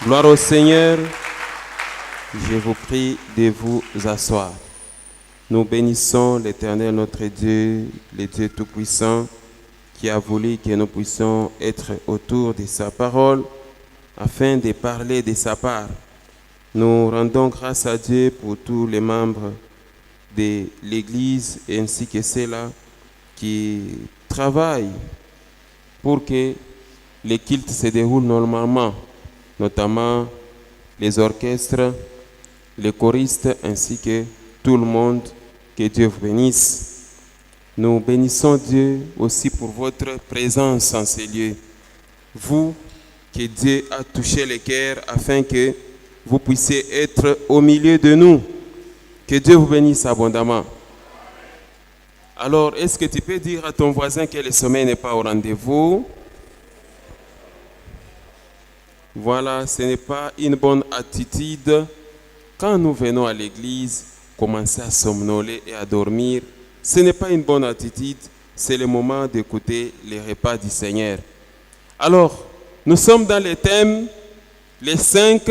Gloire au Seigneur. Je vous prie de vous asseoir. Nous bénissons l'Éternel notre Dieu, le Dieu Tout-Puissant, qui a voulu que nous puissions être autour de sa parole afin de parler de sa part. Nous rendons grâce à Dieu pour tous les membres de l'Église ainsi que ceux-là qui travaillent pour que les cultes se déroulent normalement, notamment les orchestres, les choristes ainsi que tout le monde. Que Dieu vous bénisse. Nous bénissons Dieu aussi pour votre présence en ces lieux. Vous, que Dieu a touché le cœur afin que vous puissiez être au milieu de nous. Que Dieu vous bénisse abondamment. Alors, est-ce que tu peux dire à ton voisin que le sommeil n'est pas au rendez-vous? Voilà, ce n'est pas une bonne attitude. Quand nous venons à l'église, commencer à somnoler et à dormir, ce n'est pas une bonne attitude. C'est le moment d'écouter les repas du Seigneur. Alors, nous sommes dans le thème, les 5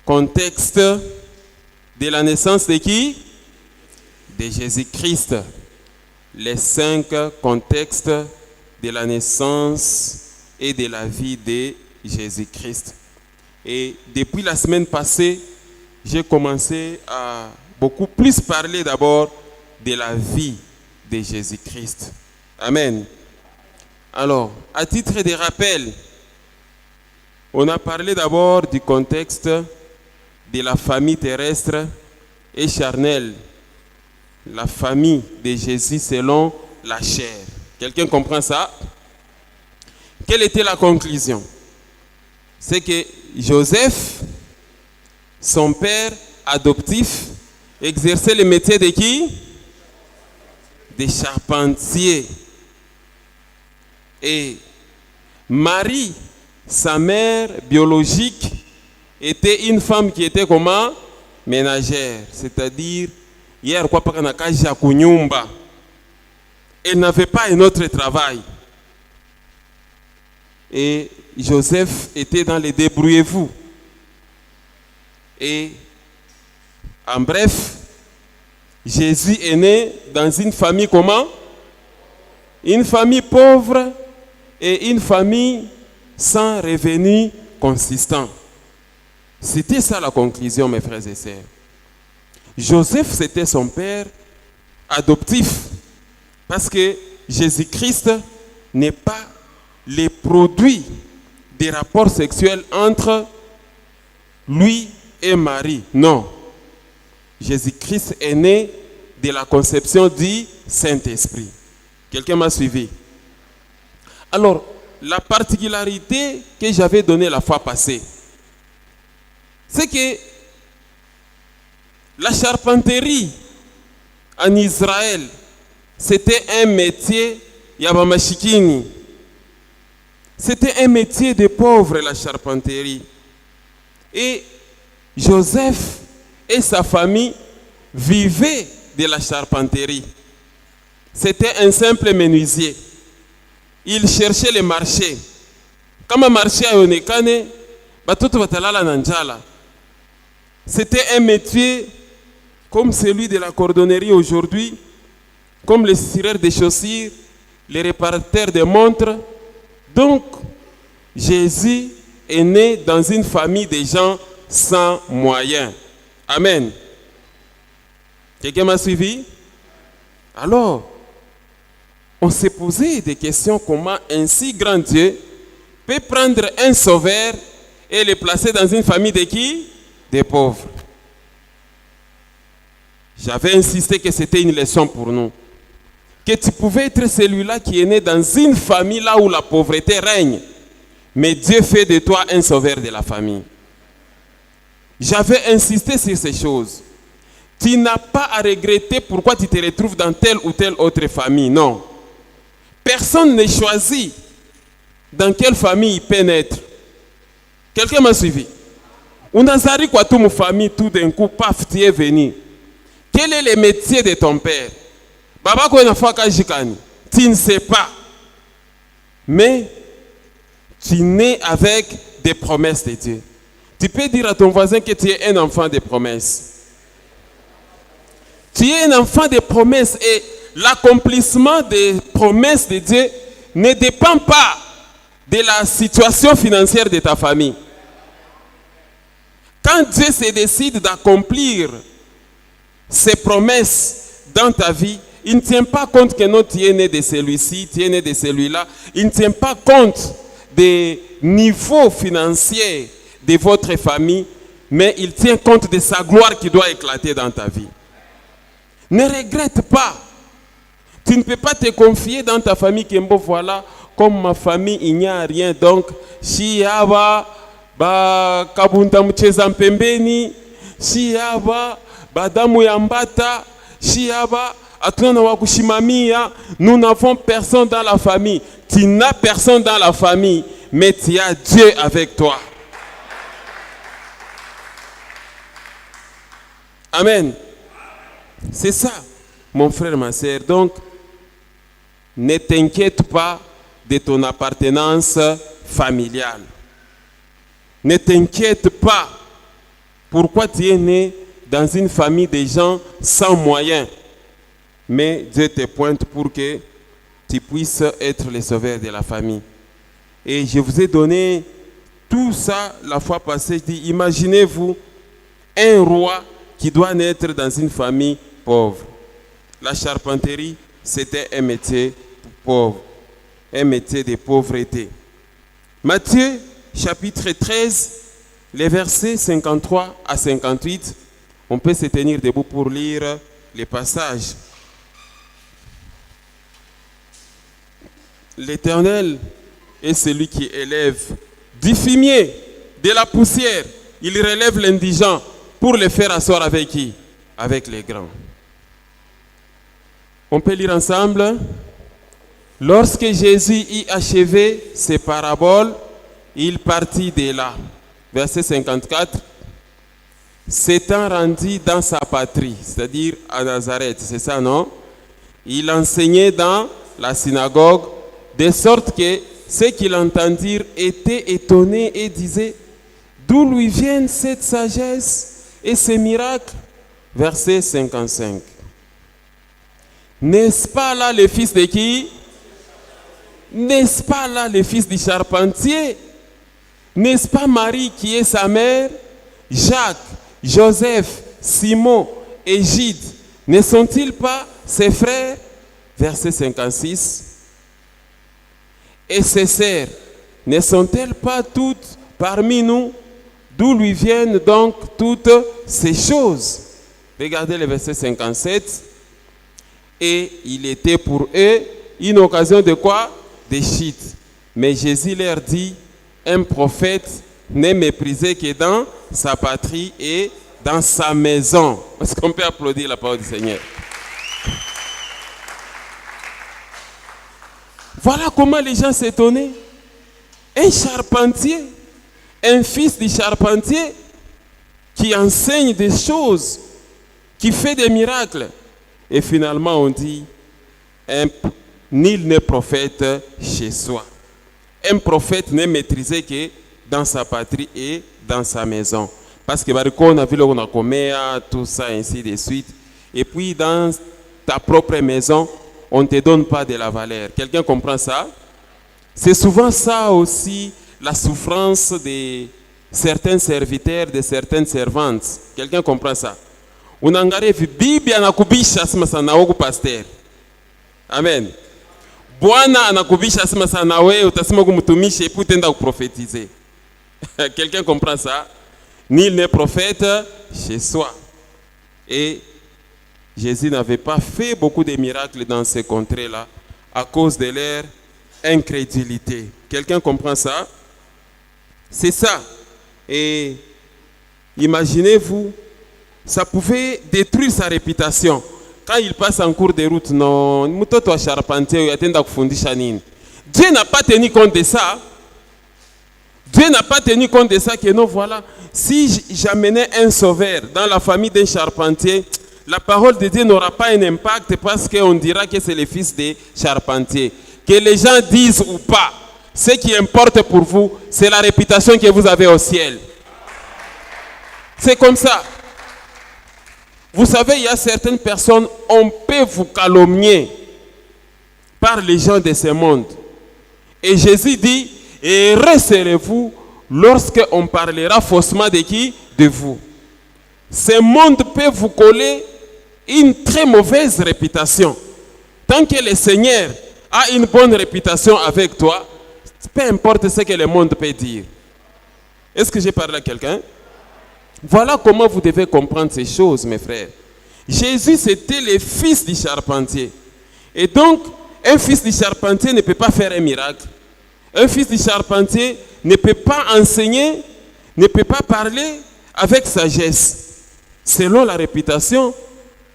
contextes de la naissance de qui? De Jésus-Christ. Les 5 contextes de la naissance et de la vie de Jésus-Christ. Et depuis la semaine passée, j'ai commencé à beaucoup plus parler d'abord de la vie de Jésus-Christ. Amen. Alors, à titre de rappel, on a parlé d'abord du contexte de la famille terrestre et charnelle. La famille de Jésus selon la chair. Quelqu'un comprend ça? Quelle était la conclusion? C'est que Joseph, son père adoptif, exerçait le métier de qui? De charpentier. Et Marie, sa mère biologique, était une femme qui était comment? Ménagère. C'est-à-dire, elle n'avait pas un autre travail. Et Joseph était dans les débrouillez-vous. Et en bref, Jésus est né dans une famille comment? Une famille pauvre et une famille sans revenus consistants. C'était ça la conclusion, mes frères et sœurs. Joseph, c'était son père adoptif. Parce que Jésus-Christ n'est pas le produit des rapports sexuels entre lui et Marie. Non. Jésus-Christ est né de la conception du Saint-Esprit. Quelqu'un m'a suivi? Alors, la particularité que j'avais donnée la fois passée, c'est que la charpenterie en Israël, c'était un métier yabamashikini. C'était un métier de pauvres, la charpenterie. Et Joseph et sa famille vivaient de la charpenterie. C'était un simple menuisier. Il cherchait le marché. Comme un marché à Yonekane, c'était un métier comme celui de la cordonnerie aujourd'hui, comme les cireurs de chaussures, les réparateurs de montres. Donc, Jésus est né dans une famille de gens sans moyens. Amen. Quelqu'un m'a suivi? Alors, on s'est posé des questions comment un si grand Dieu peut prendre un sauveur et le placer dans une famille de qui? Des pauvres. J'avais insisté que c'était une leçon pour nous. Que tu pouvais être celui-là qui est né dans une famille là où la pauvreté règne. Mais Dieu fait de toi un sauveur de la famille. J'avais insisté sur ces choses. Tu n'as pas à regretter pourquoi tu te retrouves dans telle ou telle autre famille. Non. Personne ne choisit dans quelle famille il peut naître. Quelqu'un m'a suivi? Unazari kwa tu famille, tout d'un coup, paf, tu es venu. Quel est le métier de ton père? Baba ko nafaka jikani. Tu ne sais pas. Mais tu nais avec des promesses de Dieu. Tu peux dire à ton voisin que tu es un enfant des promesses. Tu es un enfant des promesses et l'accomplissement des promesses de Dieu ne dépend pas de la situation financière de ta famille. Quand Dieu se décide d'accomplir ses promesses dans ta vie, il ne tient pas compte que non, tu es né de celui-ci, tu es né de celui-là. Il ne tient pas compte des niveaux financiers de votre famille, mais il tient compte de sa gloire qui doit éclater dans ta vie. Ne regrette pas. Tu ne peux pas te confier dans ta famille que bon, voilà, comme ma famille, il n'y a rien. Donc, si yaba, ba kabunta mcheza mpembeni, si yaba, ba damu yambata, si yaba, atuna wakushimamia, nous n'avons personne dans la famille. Tu n'as personne dans la famille, mais tu as Dieu avec toi. Amen. C'est ça, mon frère, ma sœur. Donc, ne t'inquiète pas de ton appartenance familiale. Ne t'inquiète pas pourquoi tu es né dans une famille de gens sans moyens. Mais Dieu te pointe pour que tu puisses être le sauveur de la famille. Et je vous ai donné tout ça la fois passée. Je dis, imaginez-vous un roi qui doit naître dans une famille pauvre. La charpenterie, c'était un métier pauvre, un métier de pauvreté. Matthieu, chapitre 13, les versets 53 à 58, on peut se tenir debout pour lire les passages. L'Éternel est celui qui élève du fumier, de la poussière. Il relève l'indigent pour le faire asseoir avec qui? Avec les grands. On peut lire ensemble. Lorsque Jésus eut achevé ses paraboles, il partit de là. Verset 54. S'étant rendu dans sa patrie, c'est-à-dire à Nazareth, c'est ça, non? Il enseignait dans la synagogue, de sorte que ceux qui l'entendirent étaient étonnés et disaient, d'où lui viennent cette sagesse et ces miracles? Verset 55. N'est-ce pas là le fils de qui? N'est-ce pas là le fils du charpentier? N'est-ce pas Marie qui est sa mère? Jacques, Joseph, Simon et Jude, ne sont-ils pas ses frères? Verset 56. Et ses sœurs, ne sont-elles pas toutes parmi nous? D'où lui viennent donc toutes ces choses? Regardez le verset 57. Et il était pour eux une occasion de quoi? De chute. Mais Jésus leur dit, un prophète n'est méprisé que dans sa patrie et dans sa maison. Est-ce qu'on peut applaudir la parole du Seigneur? Voilà comment les gens s'étonnaient. Un charpentier, un fils du charpentier qui enseigne des choses, qui fait des miracles. Et finalement on dit, nul n'est prophète chez soi. Un prophète n'est maîtrisé que dans sa patrie et dans sa maison. Parce que on a vu le commerce, tout ça, ainsi de suite. Et puis dans ta propre maison, on ne te donne pas de la valeur. Quelqu'un comprend ça? C'est souvent ça aussi, la souffrance de certains serviteurs, de certaines servantes. Quelqu'un comprend ça? Unangarevi bibi anakubisha asema sana wewe pastor. Amen. Bwana anakubisha asema sana wewe utasema kumtumishi et puis utaenda kuprophétiser. Quelqu'un comprend ça? Nul n'est prophète chez soi. Et Jésus n'avait pas fait beaucoup de miracles dans ces contrées-là à cause de leur incrédulité. Quelqu'un comprend ça? C'est ça. Et imaginez-vous, ça pouvait détruire sa réputation. Quand il passe en cours de route, non, Dieu n'a pas tenu compte de ça. Dieu n'a pas tenu compte de ça que non, voilà, si j'amenais un sauveur dans la famille d'un charpentier, la parole de Dieu n'aura pas un impact parce qu'on dira que c'est le fils des charpentiers. Que les gens disent ou pas, Ce qui importe pour vous, c'est la réputation que vous avez au ciel. C'est comme ça. Vous savez, il y a certaines personnes, on peut vous calomnier par les gens de ce monde. Et Jésus dit, et serez-vous lorsqu'on parlera faussement de qui? De vous. Ce monde peut vous coller une très mauvaise réputation. Tant que le Seigneur a une bonne réputation avec toi, peu importe ce que le monde peut dire. Est-ce que j'ai parlé à quelqu'un? Voilà comment vous devez comprendre ces choses, mes frères. Jésus, c'était le fils du charpentier. Et donc, un fils du charpentier ne peut pas faire un miracle. Un fils du charpentier ne peut pas enseigner, ne peut pas parler avec sagesse. Selon la réputation,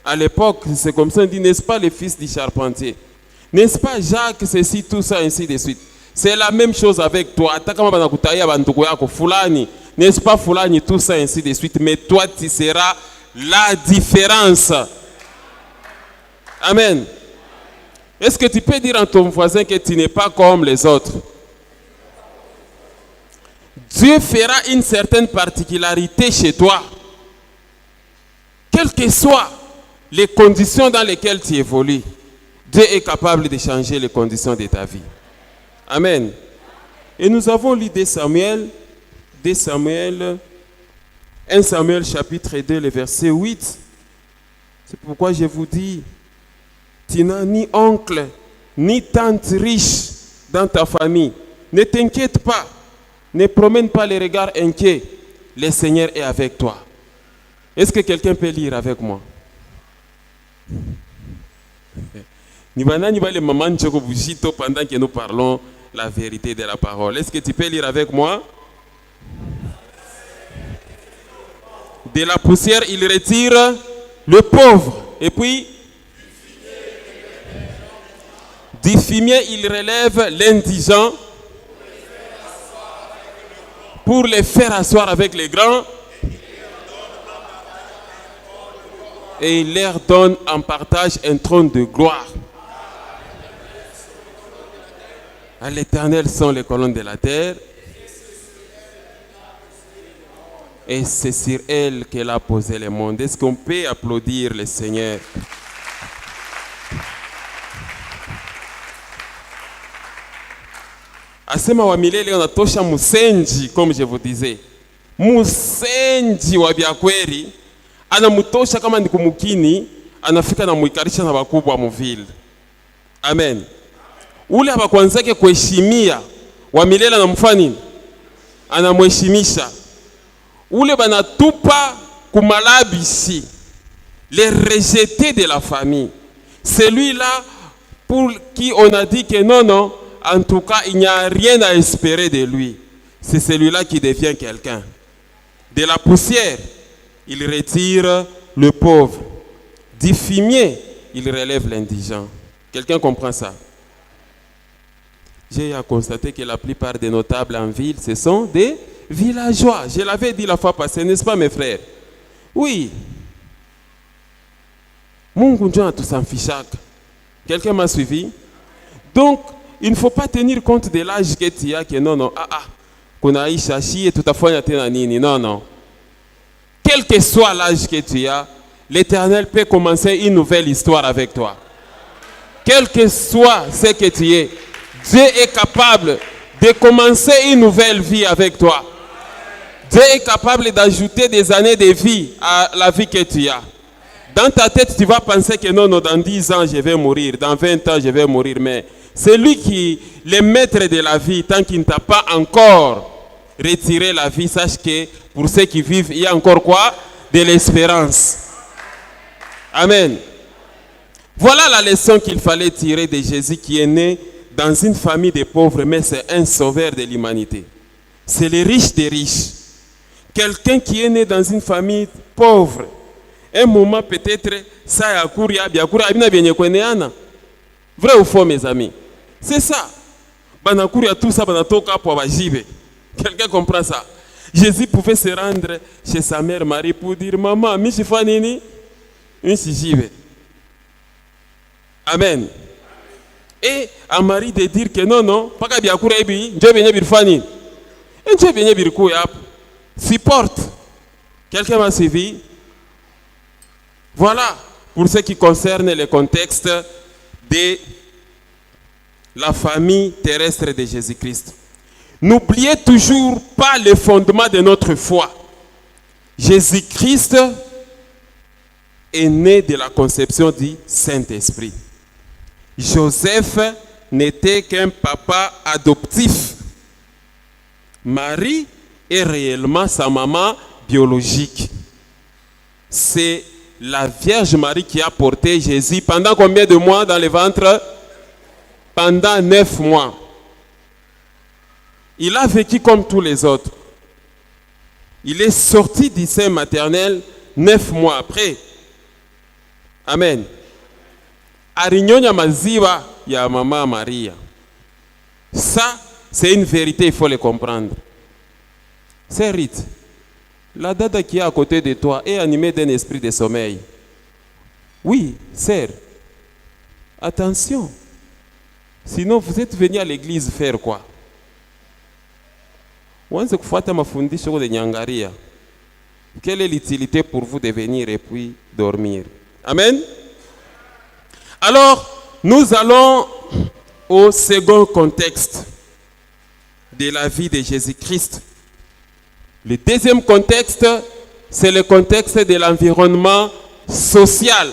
à l'époque, c'est comme ça, on dit, n'est-ce pas le fils du charpentier? N'est-ce pas Jacques, ceci, tout ça, ainsi de suite. C'est la même chose avec toi. N'est-ce pas Fulani, tout ça, ainsi de suite. Mais toi, tu seras la différence. Amen. Est-ce que tu peux dire à ton voisin que tu n'es pas comme les autres? Dieu fera une certaine particularité chez toi. Quelles que soient les conditions dans lesquelles tu évolues, Dieu est capable de changer les conditions de ta vie. Amen. Et nous avons lu 1 Samuel chapitre 2, le verset 8. C'est pourquoi je vous dis, tu n'as ni oncle, ni tante riche dans ta famille. Ne t'inquiète pas, ne promène pas les regards inquiets. Le Seigneur est avec toi. Est-ce que quelqu'un peut lire avec moi? Pendant que nous parlons la vérité de la parole. Est-ce que tu peux lire avec moi? De la poussière, il retire le pauvre. Et puis, du fumier, il relève l'indigent pour les faire asseoir avec les grands. Et il leur donne en partage un trône de gloire. À l'Éternel sont les colonnes de la terre. Et c'est sur elle qu'elle a posé le monde. Est-ce qu'on peut applaudir le Seigneur? Asema wa milele unatosha musenji, comme je vous disais. Musenji wa byakweri anamutosha kama ni kumukini, anafika na muikarisha na wakubwa muvile. Amen. Ule abakwanzake kuheshimia wa milele anamfanya nini? Anamheshimisha. Ule banatupa kumalabisi, les rejetés de la famille. Celui-là pour qui on a dit que non, en tout cas, il n'y a rien à espérer de lui. C'est celui-là qui devient quelqu'un. De la poussière, il retire le pauvre. Du fumier, il relève l'indigent. Quelqu'un comprend ça? J'ai constaté que la plupart des notables en ville, ce sont des villageois. Je l'avais dit la fois passée, n'est-ce pas mes frères? Oui. Mungu ndio anatusafishaka. Quelqu'un m'a suivi? Donc, il ne faut pas tenir compte de l'âge que tu as, que non, kunaisha shie tutafanya tena nini, non. Quel que soit l'âge que tu as, l'Éternel peut commencer une nouvelle histoire avec toi. Quel que soit ce que tu es, Dieu est capable de commencer une nouvelle vie avec toi. Dieu est capable d'ajouter des années de vie à la vie que tu as. Dans ta tête, tu vas penser que non, dans 10 ans, je vais mourir. Dans 20 ans, je vais mourir. Mais c'est lui qui est le maître de la vie. Tant qu'il ne t'a pas encore retiré la vie, sache que pour ceux qui vivent, il y a encore quoi? De l'espérance. Amen. Voilà la leçon qu'il fallait tirer de Jésus qui est né dans une famille de pauvres, mais c'est un sauveur de l'humanité. C'est le riche des riches. Quelqu'un qui est né dans une famille pauvre, un moment peut-être, ça a couru, vrai ou faux mes amis? C'est ça. Tout ça, quelqu'un comprend ça? Jésus pouvait se rendre chez sa mère Marie pour dire, maman, Amen. Et à Marie de dire que non, non, pas qu'à bien courir, Dieu vient birfani. Et Dieu vient birkouya. Supporte. Quelqu'un m'a suivi? Voilà pour ce qui concerne le contexte de la famille terrestre de Jésus-Christ. N'oubliez toujours pas le fondement de notre foi. Jésus-Christ est né de la conception du Saint-Esprit. Joseph n'était qu'un papa adoptif. Marie est réellement sa maman biologique. C'est la Vierge Marie qui a porté Jésus pendant combien de mois dans le ventre? Pendant 9 mois. Il a vécu comme tous les autres. Il est sorti du sein maternel 9 mois après. Amen. Arinyonya maziwa ya maman Maria. Ça, c'est une vérité, il faut le comprendre. C'est Rite. La dada qui est à côté de toi est animée d'un esprit de sommeil. Oui, sœur. Attention. Sinon, vous êtes venu à l'église faire quoi? Quelle est l'utilité pour vous de venir et puis dormir? Amen. Alors, nous allons au second contexte de la vie de Jésus-Christ. Le deuxième contexte, c'est le contexte de l'environnement social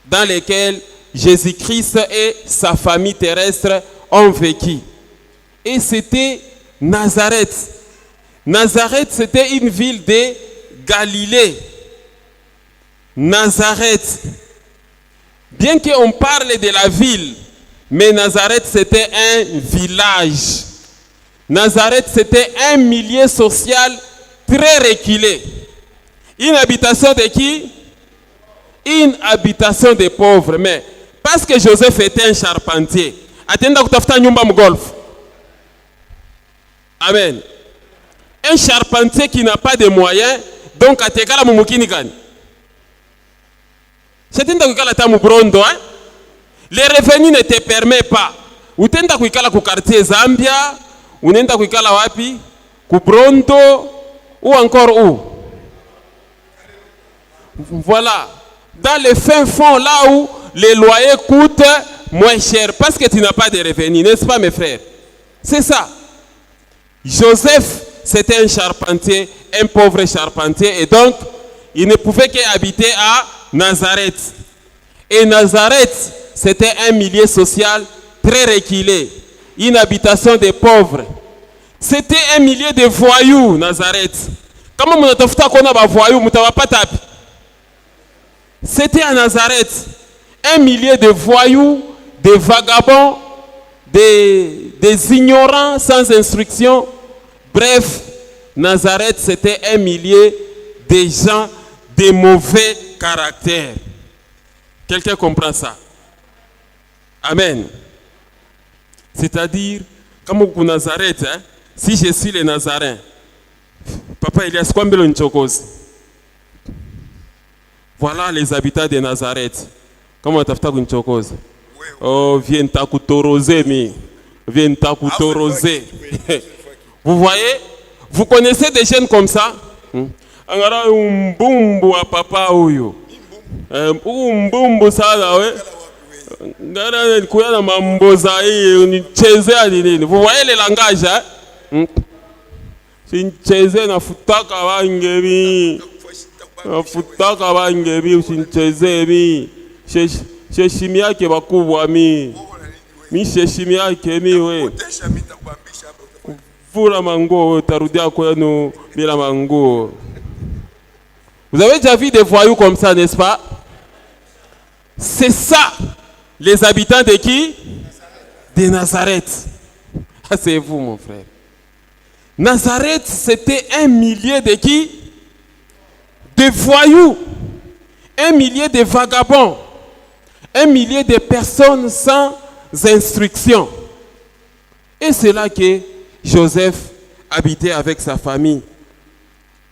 dans lequel Jésus-Christ et sa famille terrestre ont vécu. Et c'était Nazareth. Nazareth, c'était une ville de Galilée. Nazareth. Bien qu'on parle de la ville, mais Nazareth, c'était un village. Nazareth, c'était un milieu social très reculé. Une habitation de qui? Une habitation des pauvres. Mais parce que Joseph était un charpentier, attendez que tu nyumba golf. Amen. Un charpentier qui n'a pas de moyens, donc à tekala mumukini gani. C'était un kala tamu brondo, hein? Les revenus ne te permettent pas. Ou tenda kuikala ku quartier Zambia, ou nenda kuikala wapi, ku Brondo, ou encore où? Voilà. Dans le fin fond, là où les loyers coûtent moins cher, parce que tu n'as pas de revenus, n'est-ce pas mes frères? C'est ça. Joseph, c'était un charpentier, un pauvre charpentier, et donc, il ne pouvait qu'habiter à Nazareth. Et Nazareth, c'était un milieu social très reculé, une habitation des pauvres. C'était un milieu de voyous, Nazareth. Comment on a fait qu'on a voyous, c'était à Nazareth, un milieu de voyous, de vagabonds, des ignorants sans instruction. Bref, Nazareth, c'était un milieu de gens de mauvais caractère. Quelqu'un comprend ça? Amen. C'est-à-dire, comme au Nazareth, hein, si je suis le Nazarin, Papa Elias, combien de chocos? Voilà les habitants de Nazareth. Comment tu as fait une chocose? Oh, viens t'acoutoroser, mi. Viens t'acoutoroser. Vous voyez? Vous connaissez des jeunes comme ça? Angara umbumbu à papa uyo. Umbumbu sana we. Ngara kuyana mamboza hii chezea nini? Vous voyez le langage, hein? Sincheze na futaka wangebi. Futaka wangebi usincheze mi. Sheshimi yake bakubwa mi. Mi sheshimi yake mi we. Vula mango tarudia kwenu bila mango. Vous avez déjà vu des voyous comme ça, n'est-ce pas? C'est ça, les habitants de qui? De Nazareth. Ah, c'est vous, mon frère. Nazareth, c'était un milieu de qui? De voyous. Un milieu de vagabonds. Un milieu de personnes sans instruction. Et c'est là que Joseph habitait avec sa famille.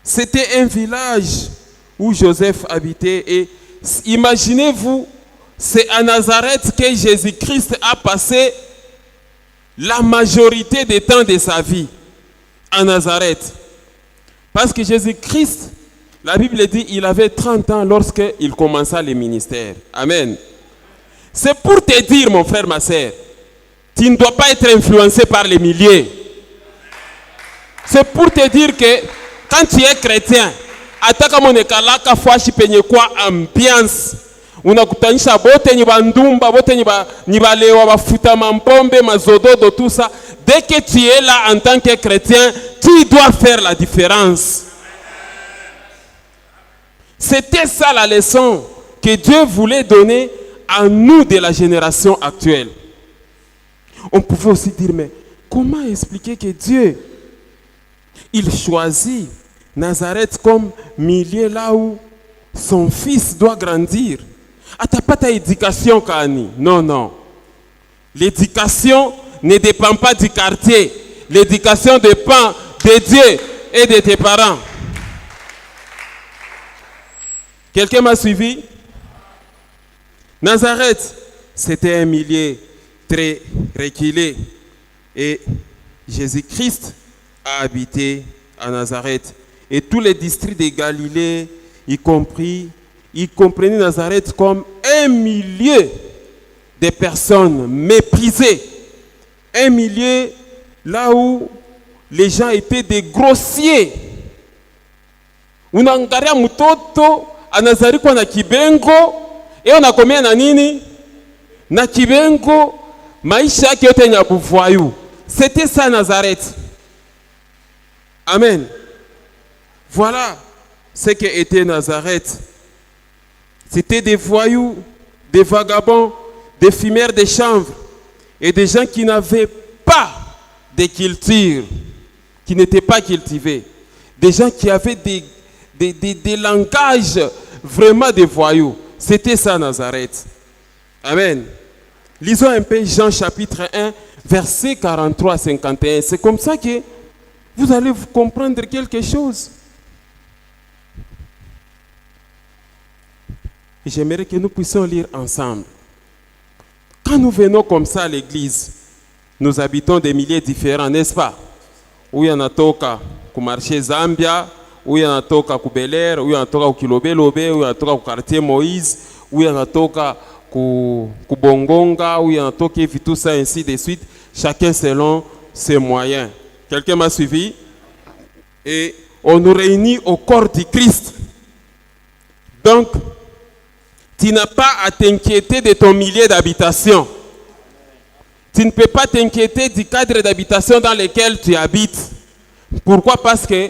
C'était un village où Joseph habitait. Et imaginez-vous C'est à Nazareth que Jésus-Christ a passé la majorité des temps de sa vie. À Nazareth. Parce que Jésus-Christ, la Bible dit, il avait 30 ans lorsqu'il commença le ministère. Amen. C'est pour te dire, mon frère, ma soeur, tu ne dois pas être influencé par les milliers. C'est pour te dire que quand tu es chrétien, ataka monekalaka fashi penye kwa ambiance. Unakutanisha bote ni bandumba, bote ni balewa bafuta mampombe, mazododo, tout ça. Dès que tu es là en tant que chrétien, tu dois faire la différence. C'était ça la leçon que Dieu voulait donner à nous de la génération actuelle. On pouvait aussi dire, mais comment expliquer que Dieu, il choisit Nazareth comme milieu là où son fils doit grandir? T'as pas ta éducation, Kani. Non, non. L'éducation ne dépend pas du quartier. L'éducation dépend de Dieu et de tes parents. Quelqu'un m'a suivi? Nazareth, c'était un milieu très reculé. Et Jésus-Christ a habité à Nazareth. Et tous les districts de Galilée, y compris, ils comprenaient Nazareth comme un milieu de personnes méprisées. Un milieu là où les gens étaient des grossiers. Unaangalia mtoto anazaliwa na kibengo, na combien na nini? Na kibengo, maisha yake yote ya buvoyou. C'était ça Nazareth. Amen. Voilà ce qu'était Nazareth. C'était des voyous, des vagabonds, des fumeurs de chanvre et des gens qui n'avaient pas de culture, qui n'étaient pas cultivés. Des gens qui avaient des langages vraiment des voyous. C'était ça Nazareth. Amen. Lisons un peu Jean chapitre 1, verset 43 à 51. C'est comme ça que vous allez comprendre quelque chose. J'aimerais que nous puissions lire ensemble. Quand nous venons comme ça à l'église, nous habitons des milieux différents, n'est-ce pas? Où il y en a toka au marché Zambia, où il y en a toka au Bel Air, où il y en a toka au Kilobelobe, où il y en a toka au quartier Moïse, où il y en a toka au Bongonga, où il y en a toka et tout ça ainsi de suite, chacun selon ses moyens. Quelqu'un m'a suivi? Et on nous réunit au corps du Christ. Donc, tu n'as pas à t'inquiéter de ton milieu d'habitation. Tu ne peux pas t'inquiéter du cadre d'habitation dans lequel tu habites. Pourquoi? Parce que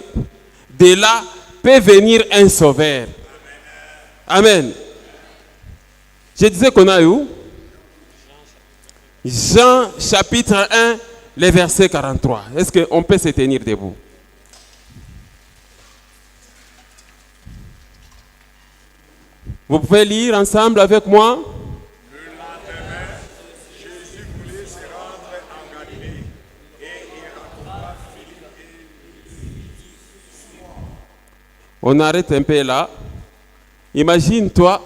de là peut venir un sauveur. Amen. Je disais qu'on a où? Jean chapitre 1, le verset 43. Est-ce qu'on peut se tenir debout? Vous pouvez lire ensemble avec moi? Le lendemain, Jésus voulait se rendre en Galilée et il rencontra Philippe et On arrête un peu là. Imagine-toi,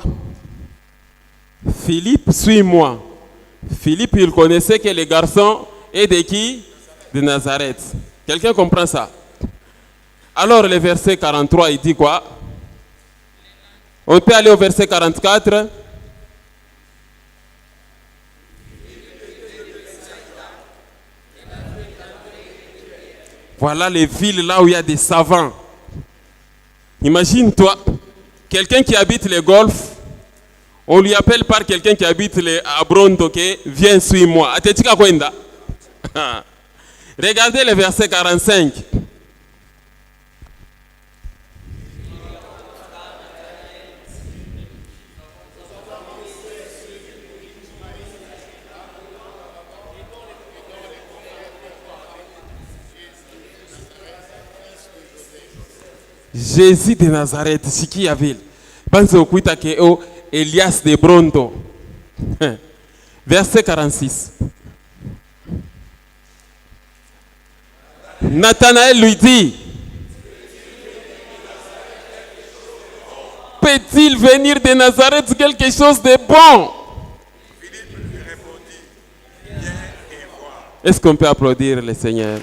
Philippe, suis-moi. Philippe, il connaissait que les garçons est de qui? De Nazareth. Quelqu'un comprend ça? Alors le verset 43, il dit quoi? On peut aller au verset 44. Voilà les villes là où il y a des savants. Imagine-toi, quelqu'un qui habite les golfs, on lui appelle par quelqu'un qui habite à Bronto, viens, suis-moi. Regardez le verset 45. Jésus de Nazareth, c'est qui avait? Pense au kuita que Elias de Bronto. Verset 46. Nathanaël lui dit, peut-il venir de Nazareth quelque chose de bon? Est-ce qu'on peut applaudir le Seigneur?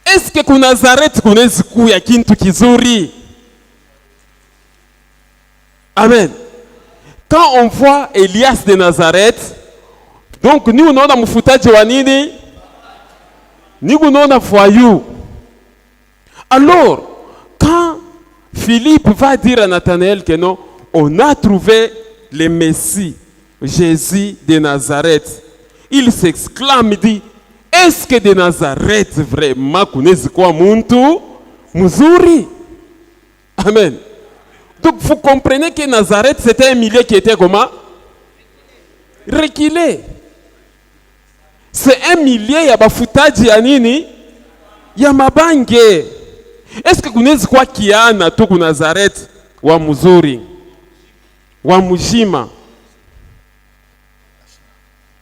Est-ce que ku Nazareth kunaweza kuya kintu kizuri? Amen. Quand on voit Elias de Nazareth, donc nous unaona mfutaji wa nini? Ni unaona voyou. Alors, quand Philippe va dire à Nathanaël que non, on a trouvé le Messie, Jésus de Nazareth, il s'exclame, il dit, est-ce que de Nazareth vraiment kunaweza kuwa muntu mzuri? Amen. Donc vous comprenez que Nazareth c'était un milieu qui était comment? Reculé. C'est un milieu ya bafutaji ya nini? Ya mabange. Est-ce que kunaweza kuwa kiana tu ku Nazareth wa mzuri? Wa mujima?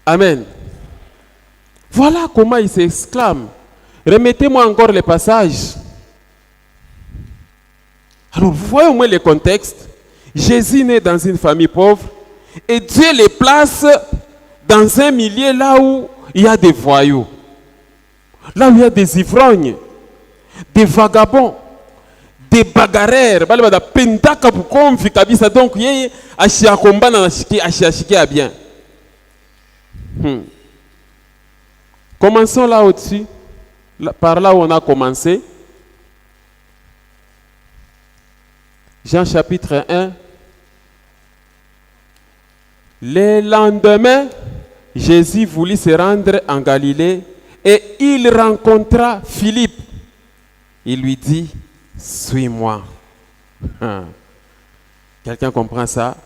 Amen. Voilà comment il s'exclame. Remettez-moi encore le passage. Alors, vous voyez au moins le contexte. Jésus naît dans une famille pauvre et Dieu les place dans un milieu là où il y a des voyous, là où il y a des ivrognes, des vagabonds, des bagarreurs. Donc, il y a bien. Commençons là au-dessus, par là où on a commencé. Jean chapitre 1. Le lendemain, Jésus voulut se rendre en Galilée et il rencontra Philippe. Il lui dit, suis-moi. Quelqu'un comprend ça?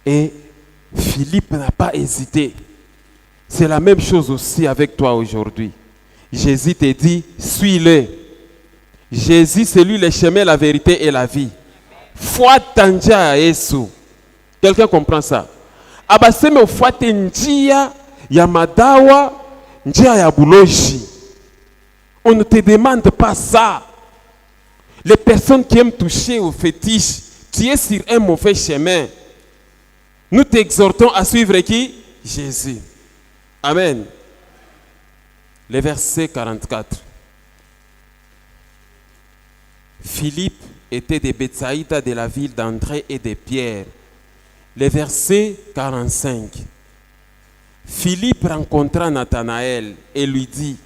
Et Philippe n'a pas hésité. C'est la même chose aussi avec toi aujourd'hui. Jésus te dit, suis-le. Jésus, c'est lui le chemin, la vérité et la vie. Foi tanja Yesu. Quelqu'un comprend ça? Abaseme ufuate njia ya madawa, njia ya buloji. On ne te demande pas ça. Les personnes qui aiment toucher au fétiche, tu es sur un mauvais chemin. Nous t'exhortons à suivre qui? Jésus. Amen. Le verset 44. Philippe était de Bethsaïda, de la ville d'André et de Pierre. Le verset 45. Philippe rencontra Nathanaël et lui dit,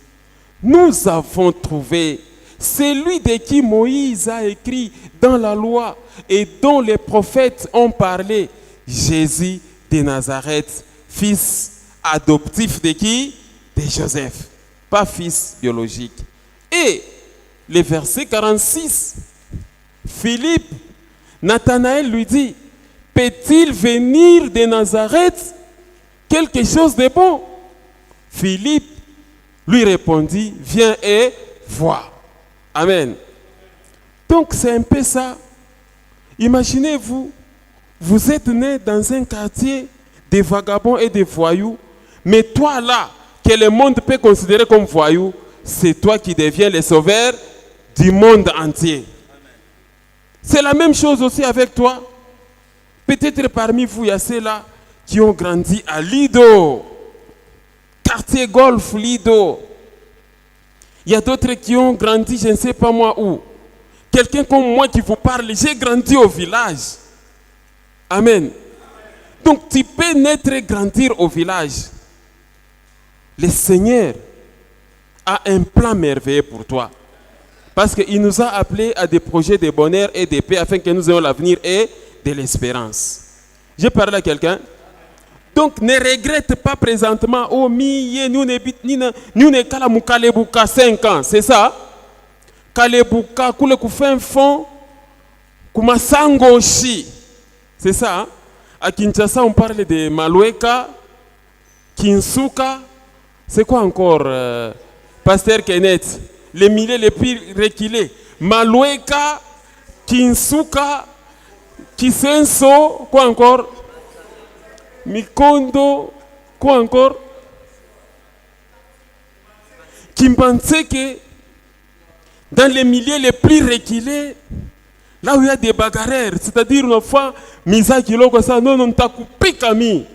nous avons trouvé celui de qui Moïse a écrit dans la loi et dont les prophètes ont parlé, Jésus de Nazareth, fils adoptif de qui? De Joseph, pas fils biologique. Et le verset 46, Philippe, Nathanaël lui dit, peut-il venir de Nazareth quelque chose de bon? Philippe lui répondit, viens et vois. Amen. Donc c'est un peu ça. Imaginez-vous, vous êtes né dans un quartier de vagabonds et de voyous, mais toi là, que le monde peut considérer comme voyou, c'est toi qui deviens le sauveur du monde entier. C'est la même chose aussi avec toi. Peut-être parmi vous, il y a ceux-là qui ont grandi à Lido, quartier golf Lido. Il y a d'autres qui ont grandi, je ne sais pas moi où. Quelqu'un comme moi qui vous parle, j'ai grandi au village. Amen. Donc tu peux naître et grandir au village. Le Seigneur a un plan merveilleux pour toi. Parce qu'il nous a appelés à des projets de bonheur et de paix afin que nous ayons l'avenir et de l'espérance. Je parle à quelqu'un. Donc ne regrette pas présentement, oh miye, nous ne kala mu Kalebuka 5 ans, c'est ça? Kalebuka, kule kufen fond, kumasangoshi. C'est ça? Hein? À Kinshasa, on parle de Malueka, Kinsuka. C'est quoi encore, Pasteur Kenneth? Les milieux les plus reculés. Malueka, Kinsuka, Kisenso, quoi encore? Mikondo, quoi encore? Kimbanseke, dans les milieux les plus reculés, là où il y a des bagarreurs, c'est-à-dire une fois, Misa kiloko ça, non, non, t'as coupé Camille.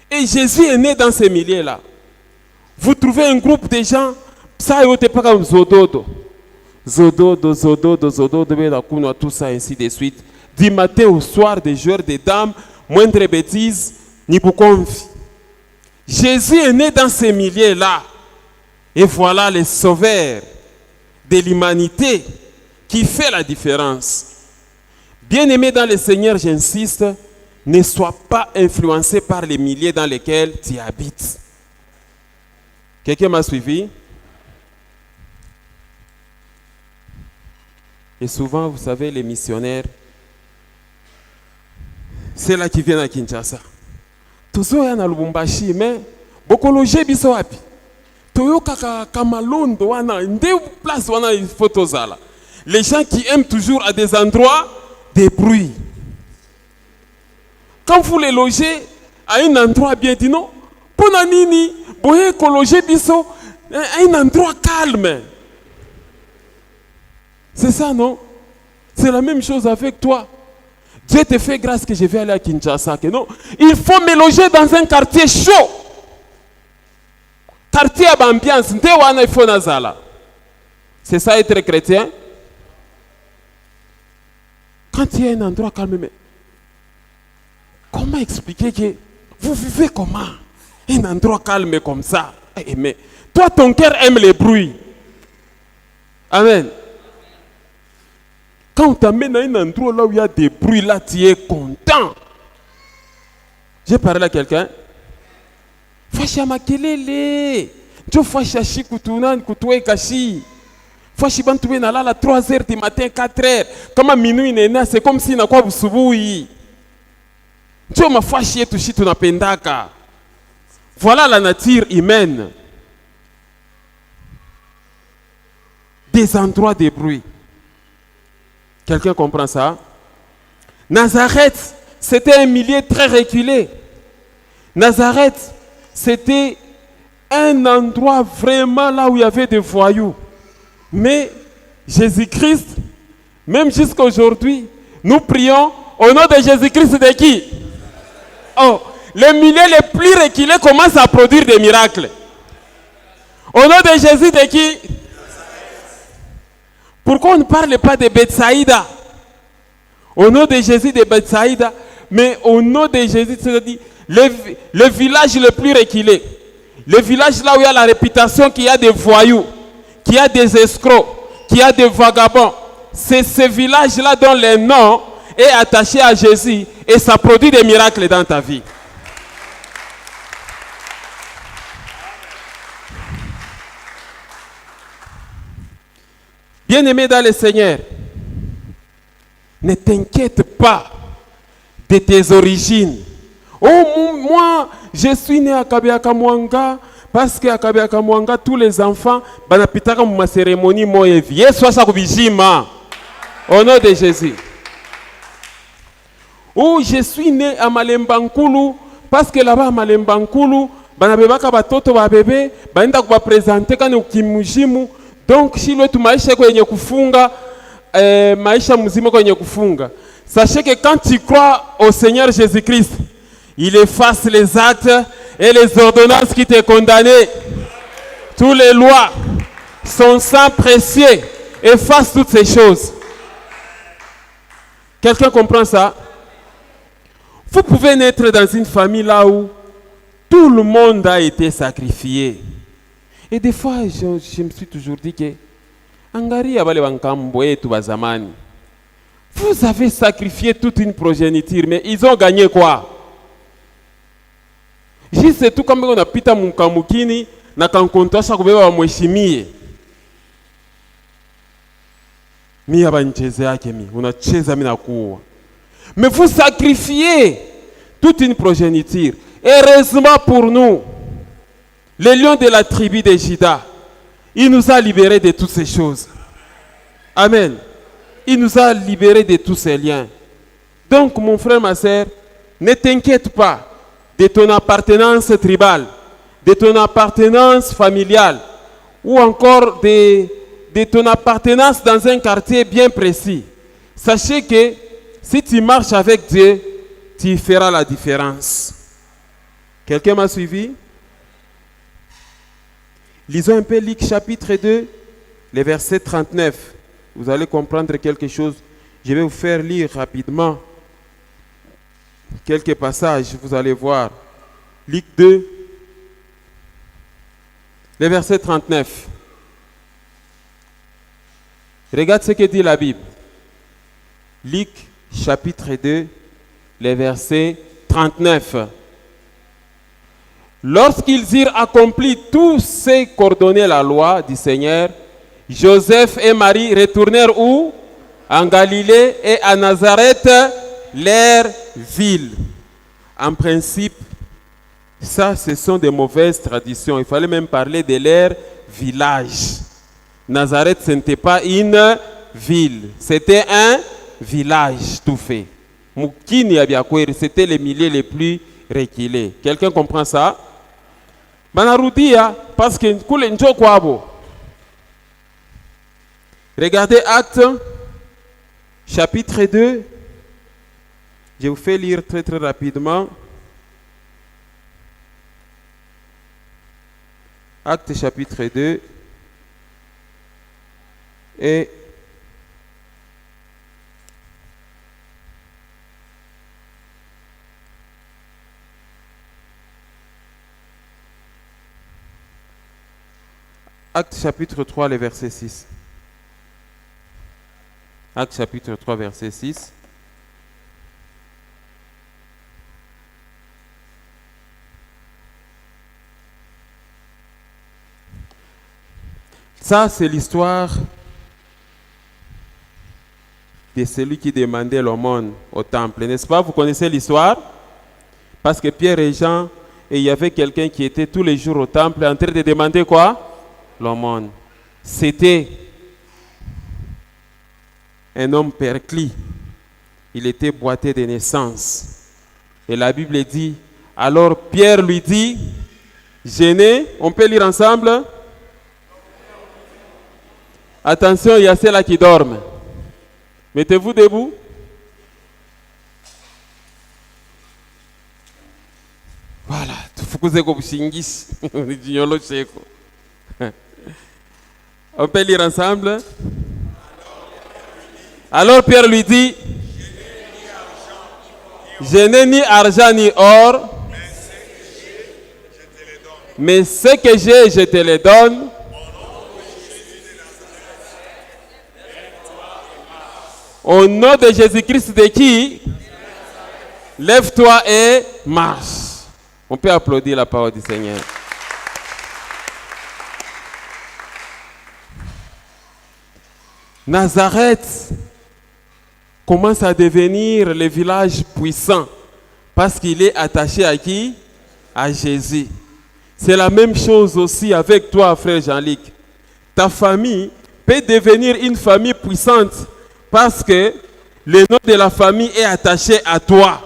Et Jésus est né dans ces milieux-là. Vous trouvez un groupe de gens, ça est pas comme Zododo. Zododo, tout ça, ainsi de suite. Du matin au soir, des joueurs, des dames, moindre bêtise, ni pour confi. Jésus est né dans ces milieux-là. Et voilà le sauveur de l'humanité qui fait la différence. Bien-aimé dans le Seigneur, j'insiste, ne sois pas influencé par les milieux dans lesquels tu habites. Quelqu'un m'a suivi? Et souvent, vous savez, les missionnaires, c'est là qui viennent à Kinshasa. Toujours il y a na Lubumbashi, mais beaucoup loger biso wapi. Toyo kaka kamalondo wana nde place wana photos là. Les gens qui aiment toujours à des endroits des bruits. Quand vous les logez à un endroit bien dit non, pour nini, boye ko loger biso à un endroit calme. C'est ça, non? C'est la même chose avec toi. Dieu te fait grâce que je vais aller à Kinshasa. Que non? Il faut me loger dans un quartier chaud. Quartier à ambiance. C'est ça être chrétien? Quand il y a un endroit calme, mais comment expliquer que vous vivez comment? Un endroit calme comme ça. Mais toi, ton cœur aime les bruits. Amen. Quand on t'amène à un endroit là où il y a des bruits, là, tu es content. J'ai parlé à quelqu'un. Fasha makelele. Tu fasha shikutunan kutuwe kashi. Fashi bantuwe na la 3h du matin, 4h. Comme à minuit, c'est comme si na kwa busubuhi. Tu ma fashi etu shitu na pendaka. Voilà la nature humaine. Des endroits de bruit. Quelqu'un comprend ça? Nazareth, c'était un milieu très reculé. Nazareth, c'était un endroit vraiment là où il y avait des voyous. Mais Jésus-Christ, même jusqu'à aujourd'hui, nous prions au nom de Jésus-Christ de qui? Oh, les milieux les plus reculés commencent à produire des miracles. Au nom de Jésus de qui? Pourquoi on ne parle pas de Bethsaïda? Au nom de Jésus de Bethsaïda, mais au nom de Jésus, c'est-à-dire le village le plus reculé, le village là où il y a la réputation qu'il y a des voyous, qu'il y a des escrocs, qu'il y a des vagabonds, c'est ce village-là dont le nom est attaché à Jésus et ça produit des miracles dans ta vie. Bien-aimé dans le Seigneur, ne t'inquiète pas de tes origines. Oh, moi, je suis né à Kabiaka Mwanga, parce qu'à Kabiaka Mwanga, tous les enfants, banapitaka ma cérémonie moyevi. Yesu asa kubijima. Au nom de Jésus. Oh, je suis né à Malembankulu, parce que là-bas à Malembankulu, banabebaka batoto ba bébé, baenda kuba présenter quand ukimujimu. Donc, si le maisha kwenye kufunga, maisha mzima kwenye kufunga. Sachez que quand tu crois au Seigneur Jésus-Christ, il efface les actes et les ordonnances qui t'ont condamné. Toutes les lois, son sang précieux efface toutes ces choses. Quelqu'un comprend ça? Vous pouvez naître dans une famille là où tout le monde a été sacrifié. Et des fois, je me suis toujours dit que vous avez sacrifié toute une progéniture, mais ils ont gagné quoi? Juste tout comme on a pita mukamukini na kankonto sa kubeba wa mheshimie. Mi abancheze yake mi, unacheza mi nakuwa. Mais vous sacrifiez toute une progéniture. Heureusement pour nous, le lion de la tribu de Juda, il nous a libérés de toutes ces choses. Amen. Il nous a libérés de tous ces liens. Donc, mon frère, ma soeur, ne t'inquiète pas de ton appartenance tribale, de ton appartenance familiale, ou encore de ton appartenance dans un quartier bien précis. Sachez que Si tu marches avec Dieu, tu feras la différence. Quelqu'un m'a suivi? Lisons un peu Luc chapitre 2, les versets 39. Vous allez comprendre quelque chose. Je vais vous faire lire rapidement quelques passages, vous allez voir. Luc 2, le verset 39. Regarde ce que dit la Bible. Luc chapitre 2, le verset 39. Lorsqu'ils eurent accompli tout ce qu'ordonnait la loi du Seigneur, Joseph et Marie retournèrent où? En Galilée et à Nazareth, leur ville. En principe, ça, ce sont des mauvaises traditions. Il fallait même parler de leur village. Nazareth, ce n'était pas une ville, c'était un village tout fait. Mukini Abiakweri, c'était les milieux les plus reculés. Quelqu'un comprend ça? Banarudia, parce que kule njo kwabo. Regardez Actes, chapitre 2. Je vous fais lire très très rapidement. Actes chapitre 2. Et Actes chapitre 3, le verset 6. Actes chapitre 3, verset 6. Ça, c'est l'histoire de celui qui demandait l'aumône au temple. N'est-ce pas? Vous connaissez l'histoire? Parce que Pierre et Jean, et il y avait quelqu'un qui était tous les jours au temple en train de demander quoi? L'aumône. C'était un homme perclus. Il était boiteux de naissance. Et la Bible dit, alors Pierre lui dit, gêné, on peut lire ensemble? Attention, il y a ceux-là qui dorment. Mettez-vous debout. Voilà. On peut lire ensemble. Alors Pierre lui dit, je n'ai ni argent ni or, mais ce que j'ai, je te le donne. Au nom de Jésus-Christ de qui? Lève-toi et marche. On peut applaudir la parole du Seigneur. Nazareth commence à devenir le village puissant parce qu'il est attaché à qui? À Jésus. C'est la même chose aussi avec toi, frère Jean-Luc. Ta famille peut devenir une famille puissante parce que le nom de la famille est attaché à toi.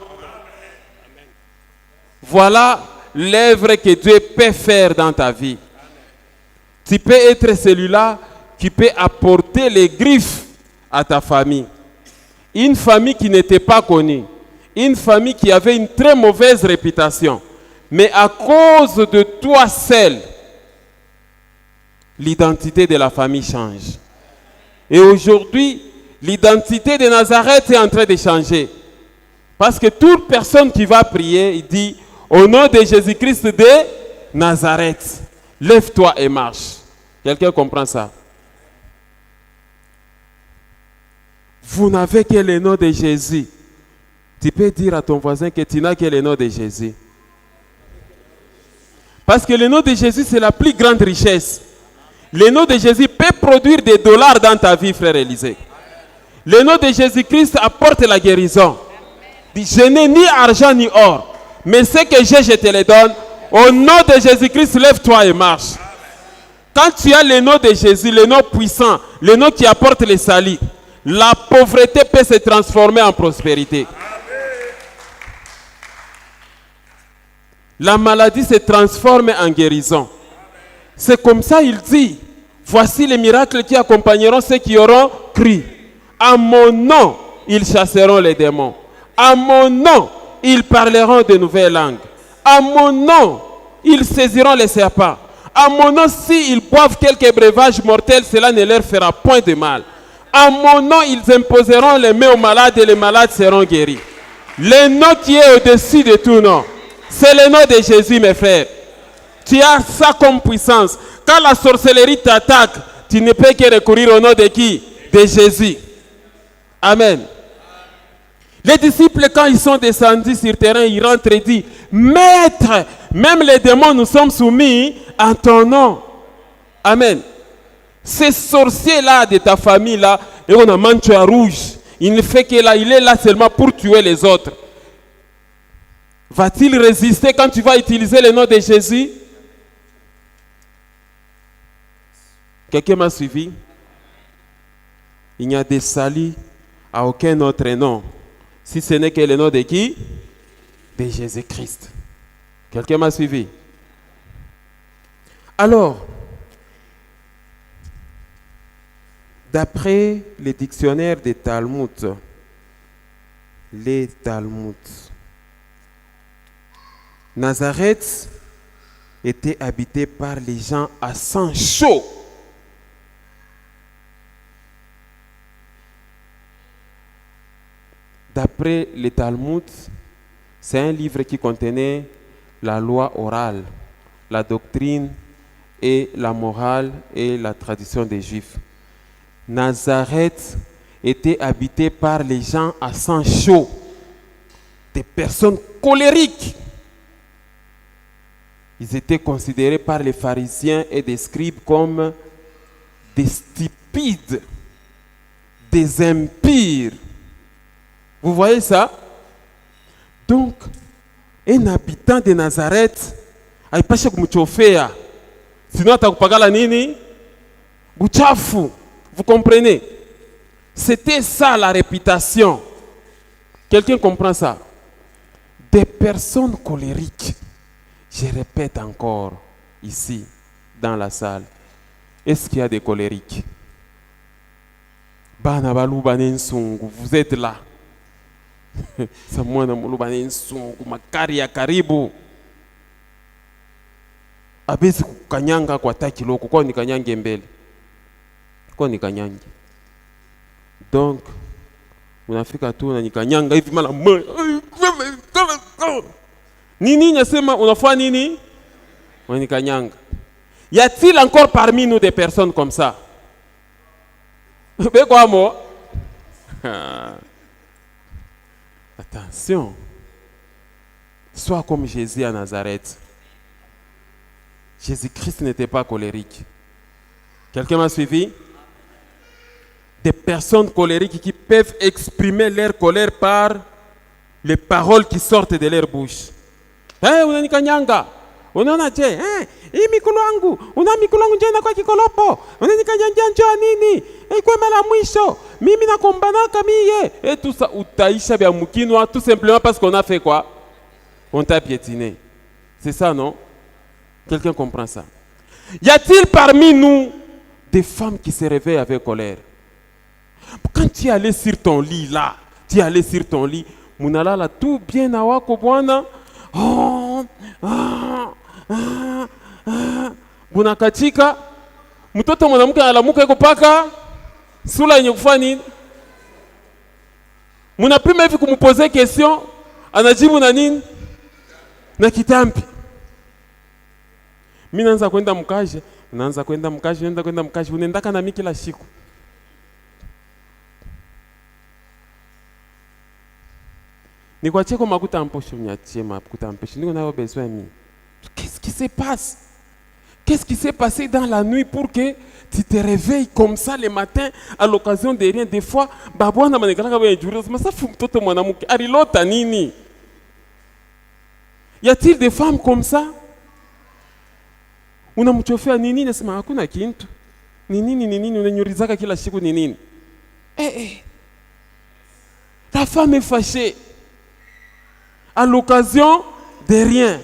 Voilà l'œuvre que Dieu peut faire dans ta vie. Tu peux être celui-là qui peut apporter les griffes à ta famille. Une famille qui n'était pas connue. Une famille qui avait une très mauvaise réputation. Mais à cause de toi seul, l'identité de la famille change. Et aujourd'hui, l'identité de Nazareth est en train de changer. Parce que toute personne qui va prier, il dit, au nom de Jésus-Christ de Nazareth, lève-toi et marche. Quelqu'un comprend ça? Vous n'avez que le nom de Jésus. Tu peux dire à ton voisin que tu n'as que le nom de Jésus. Parce que le nom de Jésus, c'est la plus grande richesse. Le nom de Jésus peut produire des dollars dans ta vie, frère Élisée. Le nom de Jésus-Christ apporte la guérison. Je n'ai ni argent ni or, mais ce que j'ai, je te le donne. Au nom de Jésus-Christ, lève-toi et marche. Quand tu as le nom de Jésus, le nom puissant, le nom qui apporte le salut, la pauvreté peut se transformer en prospérité. La maladie se transforme en guérison. C'est comme ça il dit, voici les miracles qui accompagneront ceux qui auront cru. À mon nom, ils chasseront les démons. À mon nom, ils parleront de nouvelles langues. À mon nom, ils saisiront les serpents. À mon nom, s'ils boivent quelques breuvages mortels, cela ne leur fera point de mal. À mon nom, ils imposeront les mains aux malades et les malades seront guéris. Le nom qui est au-dessus de tout nom, c'est le nom de Jésus, mes frères. Tu as ça comme puissance. Quand la sorcellerie t'attaque, tu ne peux que recourir au nom de qui? De Jésus. Amen. Les disciples, quand ils sont descendus sur le terrain, ils rentrent et disent, Maître, même les démons nous sommes soumis en ton nom. Amen. Ces sorciers-là de ta famille-là, et on a mantua rouge, il ne fait que là, il est là seulement pour tuer les autres. Va-t-il résister quand tu vas utiliser le nom de Jésus? Quelqu'un m'a suivi? Il n'y a de salut à aucun autre nom, si ce n'est que le nom de qui? De Jésus-Christ. Quelqu'un m'a suivi? Alors, d'après le dictionnaire des Talmud, les Talmud, Nazareth était habité par les gens à sang chaud. D'après les Talmud, c'est un livre qui contenait la loi orale, la doctrine et la morale et la tradition des Juifs. Nazareth était habité par les gens à sang chaud, des personnes colériques. Ils étaient considérés par les pharisiens et des scribes comme des stupides, des impires. Vous voyez ça? Donc, un habitant de Nazareth, haipashe kumchofea. Sinon atakupagala nini? Buchafu. Vous comprenez? C'était ça la réputation. Quelqu'un comprend ça? Des personnes colériques. Je répète encore ici, dans la salle. Est-ce qu'il y a des colériques? Vous êtes là. Samwana mulubane nsungu makari ya karibu. Abezi kukanyanga kwa takiloko kwa nikanyange mbele. Kwa nikanyange. Donc unafika tu na nikanyanga hivi mala nini nyasema unafanya nini? Unikanyanga. Y a-t-il encore parmi nous des personnes comme ça? Ben quoi moi? Attention. Sois comme Jésus à Nazareth. Jésus-Christ n'était pas colérique. Quelqu'un m'a suivi? Des personnes colériques qui peuvent exprimer leur colère par les paroles qui sortent de leur bouche. Hey, unanikanyanga. Unaona je? Hii mikulu wangu. Una mikulu wangu je na kwa kikolopo. Unanikanyanga njoo nini? Kwa mara mwisho. Mimi nakombanaka miye. Et tout ça utaisha bya mukinwa tout simplement parce qu'on a fait quoi? On t'a piétiné. C'est ça, non? Quelqu'un comprend ça? Y a-t-il parmi nous des femmes qui se réveillent avec colère? Quand tu es allé sur ton lit là, tu es allé sur ton lit, munalala tout bien à wako bwana. Oh, bunakatika mtoto mwanamke analamuka yuko paka sura yenye kufanya nini? Munapima hivi kumpoze question, anajibu na nini? Na kitampi. Mimi naanza kwenda mkaje, naanza kwenda mkaje, unaendaka na mimi kila siku. Ni kwa cheko makuta amposho mnyachie makuta amposho. Niko nayo besoin mimi. Qu'est-ce qui se passe? Qu'est-ce qui s'est passé dans la nuit pour que tu te réveilles comme ça le matin à l'occasion de rien? Des fois, babwana manekalaka wenjuri, mais ça fout mtoto mwanamuke. Arilota nini? Y a-t-il des femmes comme ça? Unamchofea nini? Nasema hakuna kintu. Nini unanyurizaka kila siku nini? La femme est fâchée à l'occasion de rien.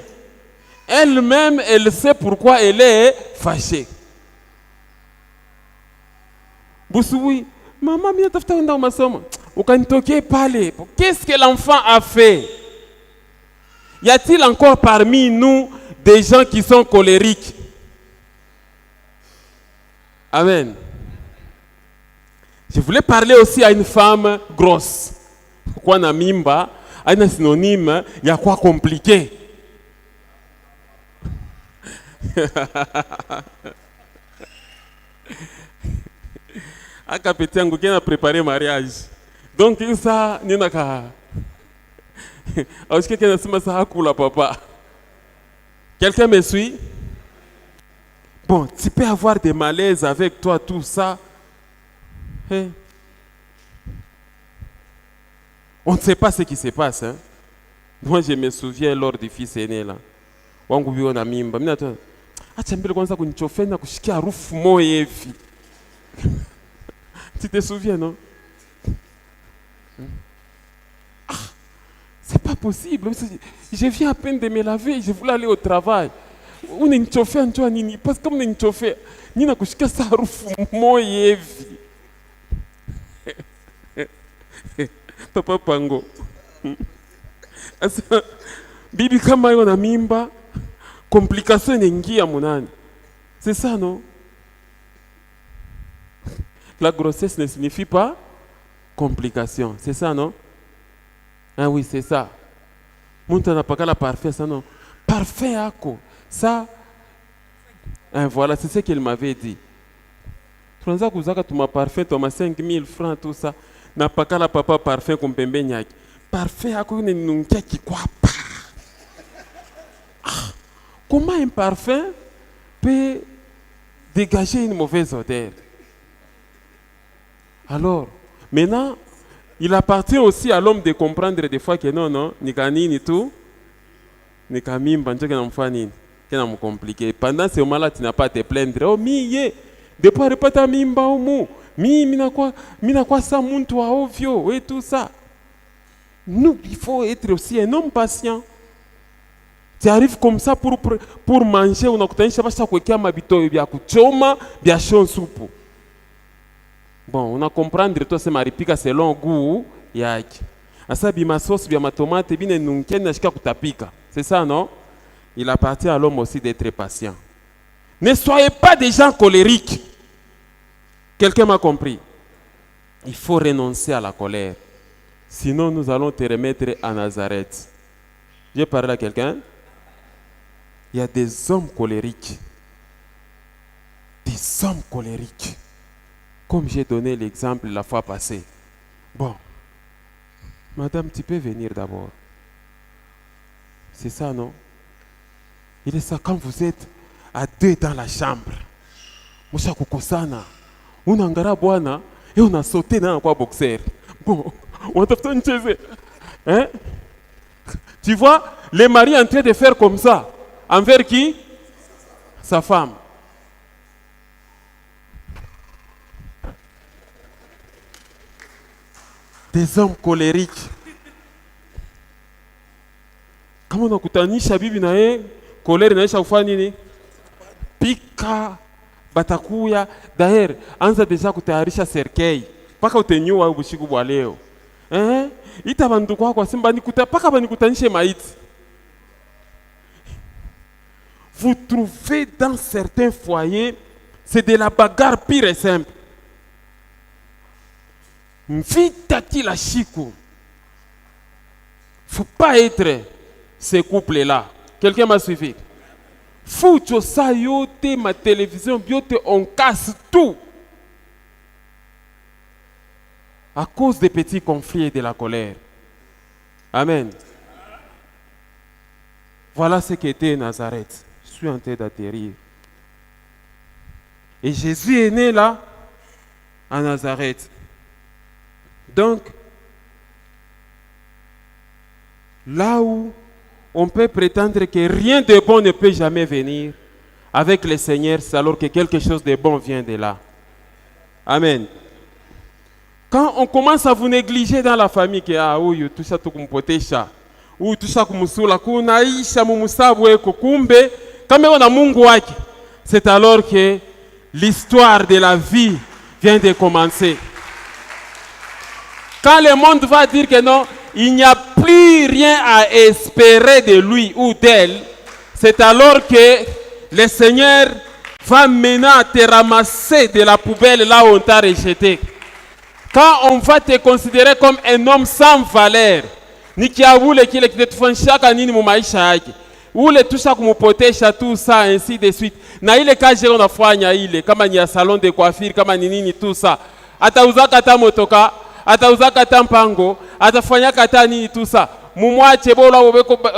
Elle-même, elle sait pourquoi elle est fâchée. Busuwi, maman mimi natafuta kwenda masomo. Ukanitoke pale. Qu'est-ce que l'enfant a fait? Y a-t-il encore parmi nous des gens qui sont colériques? Amen. Je voulais parler aussi à une femme grosse. Pourquoi na mimba? Un synonyme, il y a quoi compliqué? Akapeti yangu qui a préparé mariage. Donc ça, ni naka. Est-ce que quelqu'un sait ça hakula papa? Quelqu'un me suit? Bon, tu peux avoir des malaises avec toi, tout ça. Hey. On ne sait pas ce qui se passe. Hein? Moi, je me souviens lors du fils aîné là. Wangu biyo na mimba. Mina tu. Acha mbele kwanza kunichofea na kushikia harufu moyo hivi. Tu te souviens, non? Ah, c'est pas possible. Je viens à peine de me laver, je voulais aller au travail. On est chauffé en toi, nini. Parce que comme on est chauffé, nina kushika sa harufu moyo hivi. Papa Pango. Asa, bibi kama yo na mimba, complication inaingia munani. C'est ça, non? La grossesse ne signifie pas complication. C'est ça, non? Ah oui, c'est ça. Monta n'a pas qu'à la parfait, ça, non? Parfait, ako. Ça, hein, voilà, c'est ce qu'il m'avait dit. Tu m'as parfait, tu m'as 5 000 francs, tout ça. N'a pas qu'à la papa parfait comme Pembe Nyaki. Parfait, ako, ne nous qui quoi pas. Comment un parfum peut dégager une mauvaise odeur? Alors, maintenant, il appartient aussi à l'homme de comprendre des fois que non, ni kani ni tout, ni kamimba, ni n'amfani, que n'a compliqué. Pendant ce moment-là, tu n'as pas à te plaindre. Oh, miye, depuis répéter mimba au mou, mina quoi ça monte à ovio et tout ça. Nous, il faut être aussi un homme patient. Tu arrives comme ça pour manger, on a coupé ça parce que ma bito bien kuchoma, bien chaud soupe. Bon, on a comprendre toi c'est maripika selon goût yaki. Asa bima sauce bien ma tomate bien nunken na shika kutapika. C'est ça non? Il appartient à l'homme aussi d'être patient. Ne soyez pas des gens colériques. Quelqu'un m'a compris? Il faut renoncer à la colère. Sinon nous allons te remettre à Nazareth. J'ai parlé à quelqu'un? Il y a des hommes colériques. Des hommes colériques. Comme j'ai donné l'exemple la fois passée. Bon, madame, tu peux venir d'abord. C'est ça, non? Il est ça quand vous êtes à deux dans la chambre. Moussa Kukosana, on a ngara boana et on a sauté dans un boxer. Bon, on a fait une chaise. Hein? Tu vois, les maris en train de faire comme ça. Envers qui? Sa femme. Des hommes colériques. Kama unakutanisha bibi na yeye kolera inaisha kufanya nini? Pika batakuya daher anza deja kutayarisha serkei paka utenyua ubushiku bwa leo. Ita bandu kwa simba nikuta paka banikutanishe maiti. Vous trouvez dans certains foyers, c'est de la bagarre pure et simple. Vita kila chico. Faut pas être ces couples-là. Quelqu'un m'a suivi? Foucho ça yote ma télévision biote on casse tout. À cause des petits conflits et de la colère. Amen. Voilà ce qu'était Nazareth. Je suis en train d'atterrir. Et Jésus est né là, à Nazareth. Donc, là où on peut prétendre que rien de bon ne peut jamais venir, avec le Seigneur, c'est alors que quelque chose de bon vient de là. Amen. Quand on commence à vous négliger dans la famille, que ah oui, tout ça tout kumpotesha, ou tout ça kumusula, kunaisha mumusabu eko kumbe, kama on a Mungu wake, c'est alors que l'histoire de la vie vient de commencer. Quand le monde va dire que non, il n'y a plus rien à espérer de lui ou d'elle, c'est alors que le Seigneur va maintenant te ramasser de la poubelle là où on t'a rejeté. Quand on va te considérer comme un homme sans valeur, nikiabule kile kitetufanyishaka nini mu maisha yake, ule tusha kumupotesha tout ça ainsi de suite, na ile kazi unafanya ile kama ni ya salon de coiffure, kama ni nini tout ça, atauzaka hata motoka, atauzaka hata mpango, atafanyaka hata nini tout ça, mumwache bola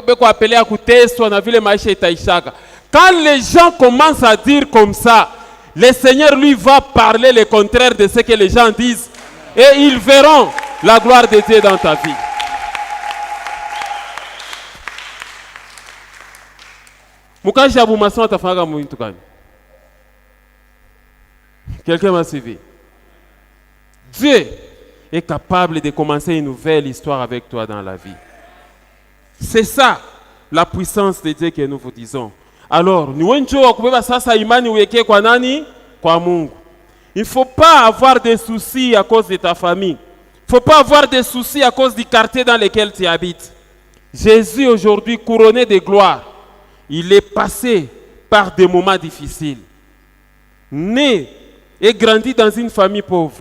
beko apelea kuteswa na vile maisha itaishaka. Quand les gens commencent à dire comme ça, le Seigneur lui va parler le contraire de ce que les gens disent, et ils verront la gloire de Dieu dans ta vie. Quelqu'un m'a suivi. Dieu est capable de commencer une nouvelle histoire avec toi dans la vie. C'est ça la puissance de Dieu que nous vous disons. Alors, il ne faut pas avoir de soucis à cause de ta famille. Il ne faut pas avoir de soucis à cause du quartier dans lequel tu habites. Jésus aujourd'hui couronné de gloire, il est passé par des moments difficiles. Né et grandi dans une famille pauvre.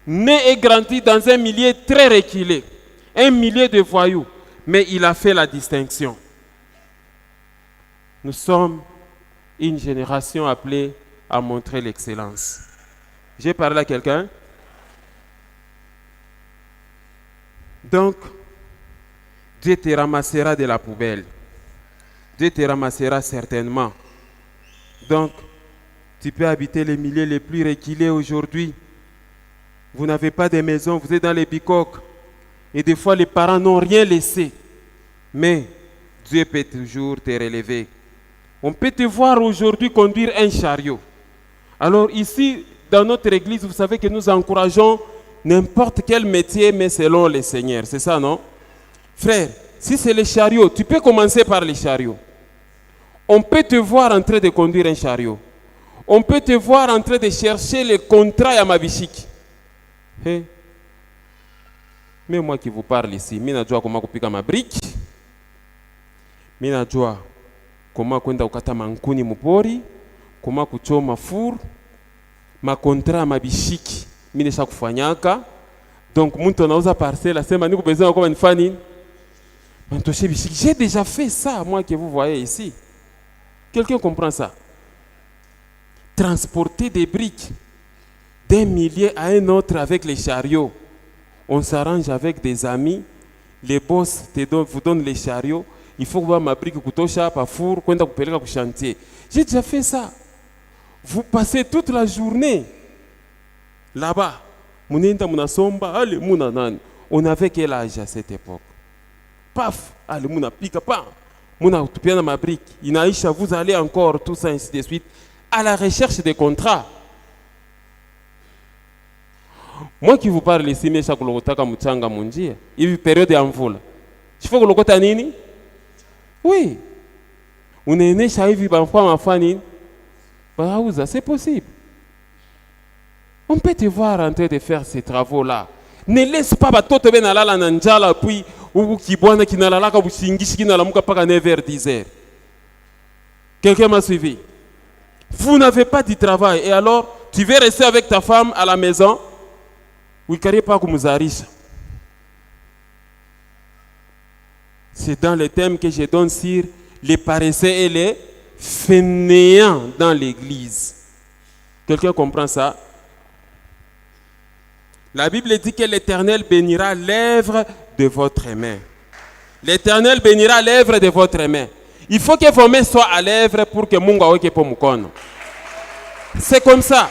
Né et grandi dans un milieu très reculé. Un milieu de voyous. Mais il a fait la distinction. Nous sommes une génération appelée à montrer l'excellence. J'ai parlé à quelqu'un? Donc, Dieu te ramassera de la poubelle. Dieu te ramassera certainement. Donc, tu peux habiter les milieux les plus reculés aujourd'hui. Vous n'avez pas de maison, vous êtes dans les bicoques. Et des fois, les parents n'ont rien laissé. Mais Dieu peut toujours te relever. On peut te voir aujourd'hui conduire un chariot. Alors ici, dans notre église, vous savez que nous encourageons n'importe quel métier, mais selon le Seigneur. C'est ça, non? Frère, si c'est le chariot, tu peux commencer par le chariot. On peut te voir en train de conduire un chariot. On peut te voir en train de chercher le contrat à Mabishiki. Hey. Mais moi qui vous parle ici, je sais comment couper ma brique. Je sais comment kwenda ukata mankuni mupori, comment kuchoma four, ma contrat à Mabishiki, je ne sais pas kufanyaka. Donc mtu anauza parcelle, asema niko besoin kwa nifani. J'ai déjà fait ça, moi que vous voyez ici. Quelqu'un comprend ça? Transporter des briques d'un milieu à un autre avec les chariots. On s'arrange avec des amis. Les boss vous donnent les chariots. Il faut voir ma brique kutosha pa four kwenda kupeleka ku chantier. J'ai déjà fait ça. Vous passez toute la journée là-bas. Munenda munasomba, allez muna nani. On avait quel âge à cette époque? Paf, allez muna pika pa. Muna tupiana ma brique. Inaisha, vous allez encore tout ça ainsi de suite à la recherche des contrats. Moi qui vous parle ici, mais chaque lokotaka mchanga munjia. Hivi période ya mvula. Chifo kulokota nini? Oui. Unaenesha hivi bamfwa mafani. Bahauza, c'est possible. On peut te voir en train de faire ces travaux-là. Ne laisse pas batoto benalala na njala puis ou kibwana kinalalaka busingishi kinalamuka paka 9h 10h. Quelqu'un m'a suivi? Vous n'avez pas de travail et alors tu veux rester avec ta femme à la maison? C'est dans le thème que je donne sur les paresseux et les fainéants dans l'église. Quelqu'un comprend ça? La Bible dit que l'Éternel bénira l'œuvre de votre main. L'Éternel bénira l'œuvre de votre main. Il faut que vos mains soient à l'œuvre pour que Mungu aweke po mkono. C'est comme ça.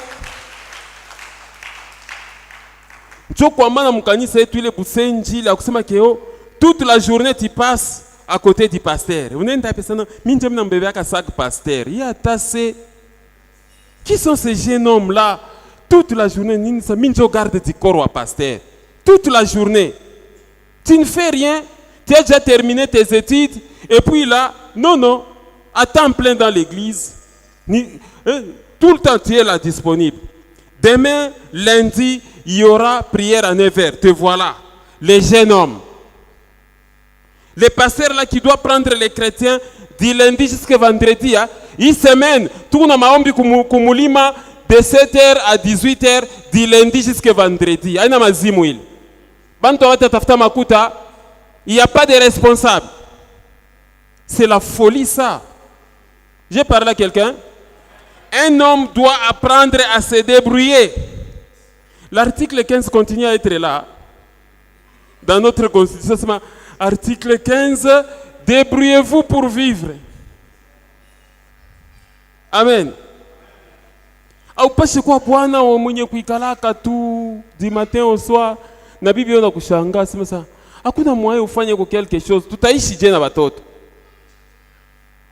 Toute la journée tu passes à côté du pasteur. Qui sont ces jeunes hommes là? Toute la journée, Minjo garde du corps au pasteur. Toute la journée. Tu ne fais rien. Tu as déjà terminé tes études. Et puis là, non, à temps plein dans l'église. Tout le temps tu es là disponible. Demain, lundi, il y aura prière à 9h. Te voilà. les jeunes hommes. Les pasteurs là qui doivent prendre les chrétiens du lundi jusqu'à vendredi, une semaine, tout na maombi kumulima de 7h à 18h du lundi jusqu'à vendredi. Aina mazimu ile. Bantu watatafuta makuta, il n'y a pas de responsable. C'est la folie ça. J'ai parlé à quelqu'un. Un homme doit apprendre à se débrouiller. L'article 15 continue à être là. Dans notre constitution, article 15, débrouillez-vous pour vivre. Amen. Aupashi kwa Bwana mwenye kuikalaka tu du matin au soir na bibi ona kushangaa sema sasa hakuna moyen ufanye kwa quelque chose, tutaishi je na watoto?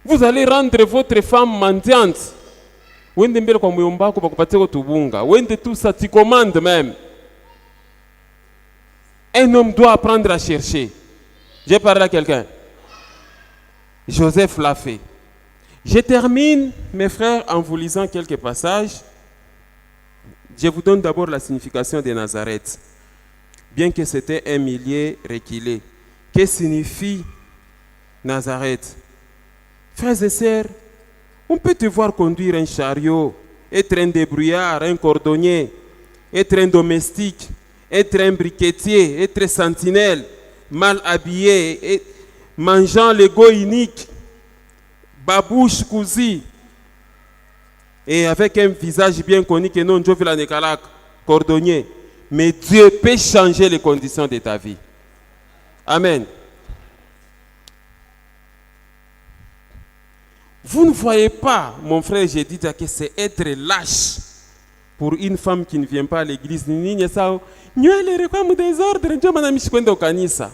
Vous allez rendre votre femme mendiante. Wende mbele kwa muyomba wako bakupatie ko tubunga. Wende tout ça tu commandes même. Un homme doit apprendre à chercher. J'ai parlé à quelqu'un. Joseph l'a fait. Je termine, mes frères, en vous lisant quelques passages. Je vous donne d'abord la signification de Nazareth. Bien que c'était un milieu reculé. Que signifie Nazareth? Frères et sœurs, on peut te voir conduire un chariot, être un débrouillard, un cordonnier, être un domestique, être un briquetier, être sentinelle, mal habillé, et mangeant l'ego unique, babouche cousie, et avec un visage bien connu que non, Dieu la Nekalak, cordonnier. Mais Dieu peut changer les conditions de ta vie. Amen. Vous ne voyez pas, mon frère, j'ai dit que c'est être lâche pour une femme qui ne vient pas à l'église. Nini sao, nywele rekwa mu désordre, ndio maana mishikwenda ukanisa.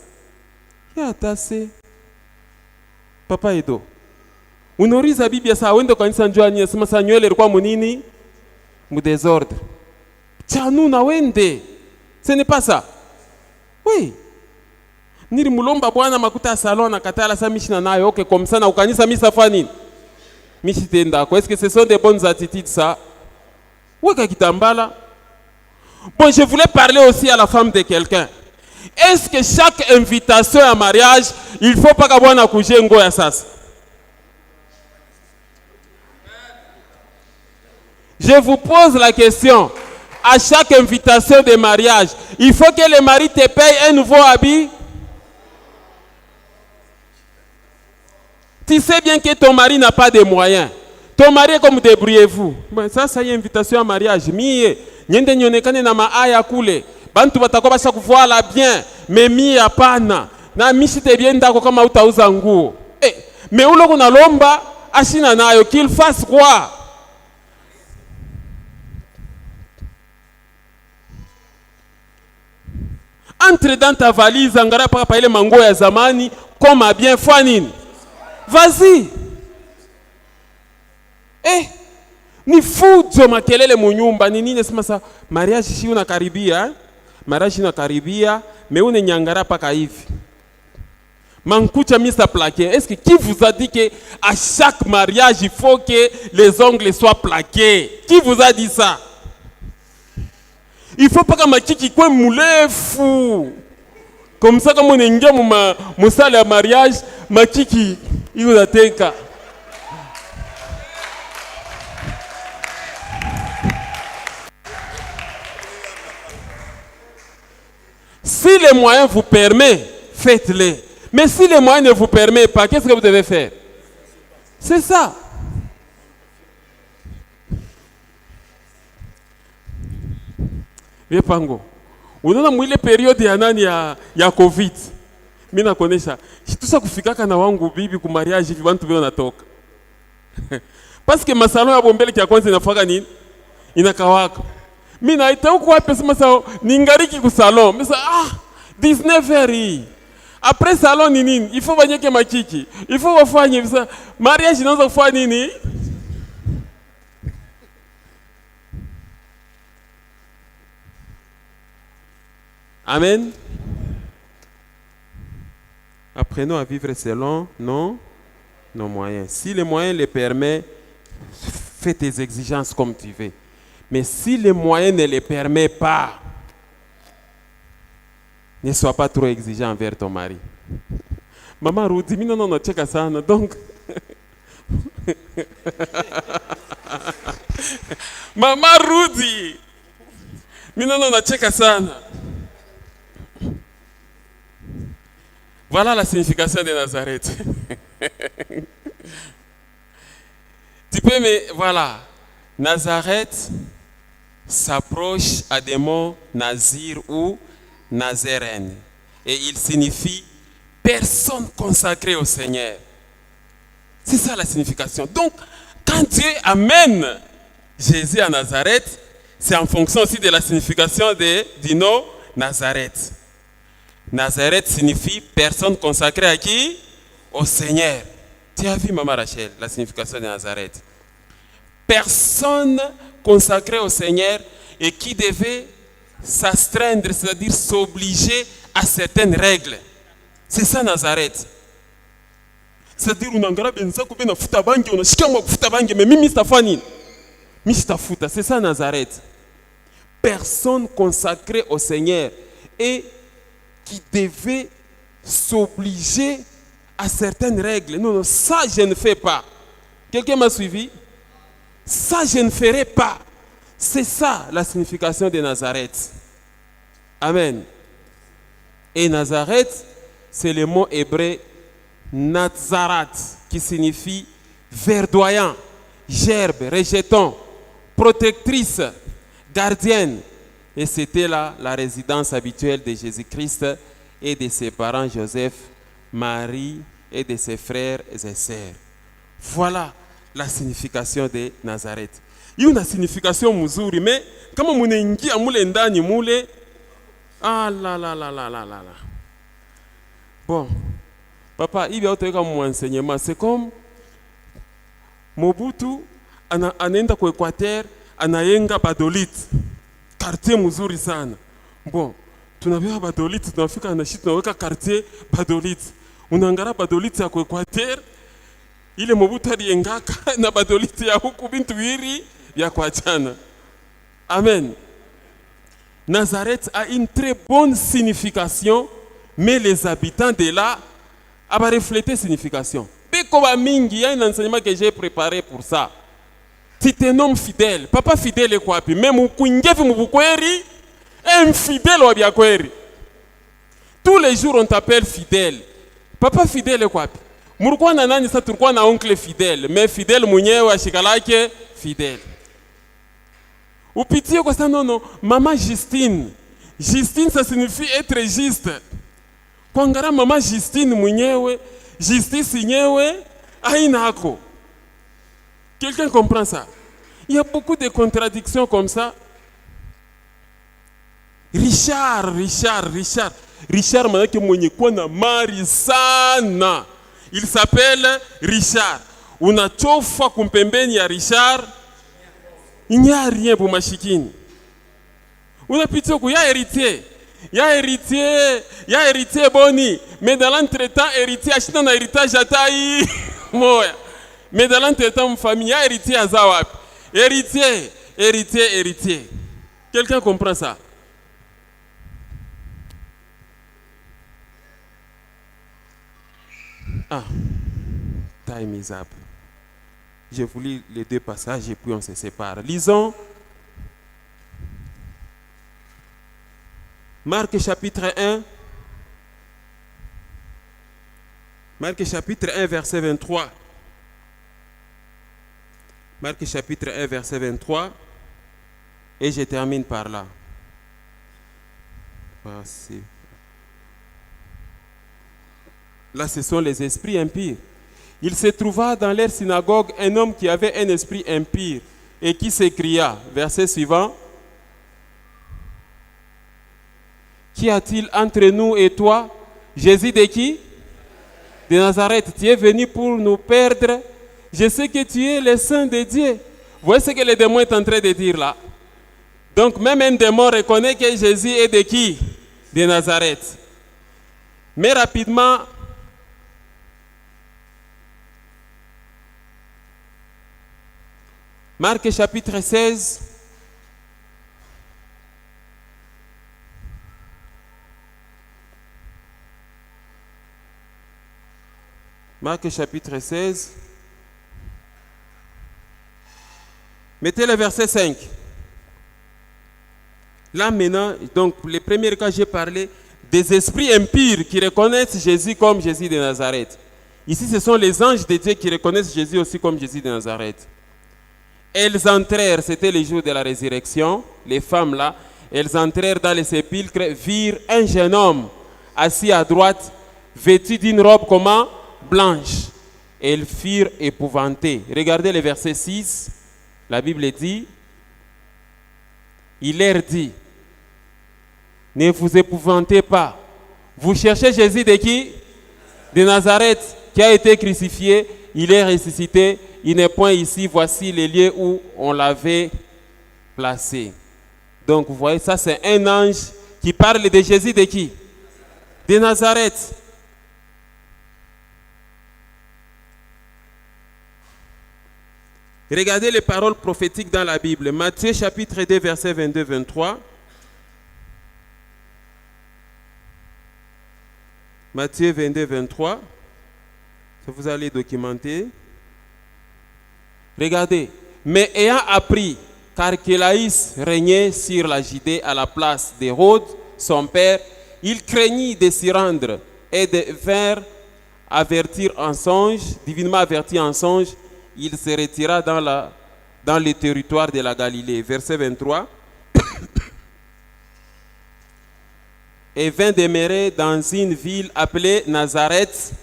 Ya tase. Papa Edo. Unoriza Biblia saa wende kanisa njoo ni sema saa nywele rekwa mu nini? Mu désordre. Chanu na wende. Ce n'est pas ça. Oui. Nili mulomba Bwana makuta salon na katala sa mishina nayo. OK, comme ça na ukanisa misa fa nini? Est-ce que ce sont des bonnes attitudes ça? Oui, kitambala. Bon, je voulais parler aussi à la femme de quelqu'un. Est-ce que chaque invitation à mariage, il faut pas qu'avoir un coucher ngoya sasa? Je vous pose la question. À chaque invitation de mariage, il faut que le mari te paye un nouveau habit? Tu sais bien que ton mari n'a pas de moyens. Ton mari est comme débrouillez-vous. Bon, ça y est invitation à mariage. Mie, nyende nyonekane na maaya kule. Bantu batako basha kuvoila bien. Mais mie hapana. Na mishi te bien ndako kama utauza nguo. Mais ulo kuna lomba ashina nayo qu'il fasse quoi? Entre dans ta valise angara pa ile mango ya zamani comme a bien fanine. Vas-y. Ni fujo makelele munyumba ni nini sema sa mariage si unakaribia, mariage unakaribia, mais une nyangara paka hivi. Mankucha misa plaqué. Est-ce que qui vous a dit que à chaque mariage il faut que les ongles soient plaqués? Qui vous a dit ça? Il faut pas que makiki kwe mulefu. Comme ça, comme on est en salle à mariage, makiki, il vous attend. Si les moyens vous permettent, faites-les. Mais si les moyens ne vous permettent pas, qu'est-ce que vous devez faire? C'est ça. Vieux Pango. Unaona mwile periode ya nani ya COVID. Mimi nakuonesha. Tusa kufikaka na wangu bibi ku mariage hivi bantu beo natoka. Parce que masalon ya bombele kia kwanza inafaka nini? Inakawaka. Mimi naita huko wapi sema sawa ningariki ku salon. Mimi 19h. Après salon ni nini? Il faut banyeke makiki. Il faut wafanye visa. Mariage inaanza kufanya nini? Amen. Apprenons à vivre selon nos moyens. Si les moyens le permettent, fais tes exigences comme tu veux. Mais si les moyens ne les permettent pas, Ne sois pas trop exigeant envers ton mari. Maman Rudy, mimi non nacheka sana. Donc Maman Rudy, mimi non nacheka sana. Voilà la signification de Nazareth. Tu peux, mais voilà. Nazareth s'approche à des mots nazir ou nazérène. Et il signifie personne consacrée au Seigneur. C'est ça la signification. Donc, quand Dieu amène Jésus à Nazareth, c'est en fonction aussi de la signification du nom Nazareth. Nazareth signifie personne consacrée à qui? Au Seigneur. Tu as vu, Maman Rachel, la signification de Nazareth. Personne consacrée au Seigneur et qui devait s'astreindre, c'est-à-dire s'obliger à certaines règles. C'est ça Nazareth. C'est-à-dire unangara benza ko bena futa bangi unashika mwa futa bangi mais mimi stafani. Mimi stafuta, c'est ça Nazareth. Personne consacrée au Seigneur et qui devait s'obliger à certaines règles. Non, non, ça je ne fais pas. Quelqu'un m'a suivi? Ça je ne ferai pas. C'est ça la signification de Nazareth. Amen. Et Nazareth, c'est le mot hébreu Nazarat, qui signifie verdoyant, gerbe, rejeton, protectrice, gardienne. Et c'était là la résidence habituelle de Jésus-Christ et de ses parents Joseph, Marie et de ses frères et ses sœurs. Voilà la signification de Nazareth. Il y a une signification muzuri, mais kama munaingia mule ndani mule, ah là là là là là là. Bon, papa, il y a autre comme enseignement. C'est comme Mobutu anaenda kwa Equateur, anayenga Badolit, quartier muzuri sana. Bon, tunabeba Badolit, tunafika na shit tunaweka quartier Badolit. Unaangara Badolit ya kwa Equateur, ile Mobutu aliengaka na Badolit ya huku bintu wiri ya kwa jana. Amen. Nazareth a une très bonne signification, mais les habitants de là ont reflété signification. Bekoba mingi, il y a un enseignement que j'ai préparé pour ça. Tu te nommes fidèle. Papa fidèle est quoi? Même ukungevi mubukweri, infidèle ou bien kweri. Tous les jours on t'appelle fidèle. Papa fidèle est quoi? Murukwa na nani sa turukwa na oncle fidèle, mais fidèle mwenyewe ashikalake fidèle. Upitie kwa ça non non, maman Justine. Justine ça signifie être juste. Kwa ngara mama Justine mwenyewe, justice nyewe hainako. Quelqu'un comprend ça? Il y a beaucoup de contradictions comme ça. Richard manake mwenye kwa na mari sana. Il s'appelle Richard. Unachofa kumpembeni ya Richard. Il n'y a rien pour mashikini. Unapitia ku ya héritier. Ya héritier boni. Mais dans l'entretemps, héritier achita na héritage atai moya. Mais dans l'entretemps, famille, ya héritier azawapi. Héritier. Quelqu'un comprend ça? Ah, time is up. Je vous lis les deux passages et puis on se sépare. Lisons Marc chapitre 1. Marc chapitre 1 verset 23. Marc chapitre 1 verset 23. Et je termine par là. Là, ce sont les esprits impurs. Il se trouva dans leur synagogue un homme qui avait un esprit impur et qui s'écria, verset suivant, qu'y a-t-il entre nous et toi, Jésus de qui? De Nazareth. Tu es venu pour nous perdre. Je sais que tu es le Saint de Dieu. Vous voyez ce que le démon est en train de dire là? Donc même un démon reconnaît que Jésus est de qui? De Nazareth. Mais rapidement, Marc chapitre 16. Marc chapitre 16. Mettez le verset 5. Là maintenant, donc les premiers cas j'ai parlé des esprits impurs qui reconnaissent Jésus comme Jésus de Nazareth. Ici, ce sont les anges de Dieu qui reconnaissent Jésus aussi comme Jésus de Nazareth. Elles entrèrent, c'était le jour de la résurrection, les femmes là, elles entrèrent dans les sépulcres, virent un jeune homme assis à droite, vêtu d'une robe comment? Blanche. Elles furent épouvantées. Regardez le verset 6, la Bible dit, il leur dit, ne vous épouvantez pas. Vous cherchez Jésus de qui? De Nazareth, qui a été crucifié, il est ressuscité, il n'est point ici, voici les lieux où on l'avait placé. Donc vous voyez, ça c'est un ange qui parle de Jésus de qui? De Nazareth. Regardez les paroles prophétiques dans la Bible. Matthieu chapitre 2, verset 22-23. Matthieu 22, 23. Ça vous allez documenter. Regardez. Mais ayant appris qu'Archélaïs régnait sur la Judée à la place d'Hérode, son père, il craignit de s'y rendre et de vers avertir en songe, divinement averti en songe, il se retira dans le territoire de la Galilée. Verset 23. Et vint demeurer dans une ville appelée Nazareth,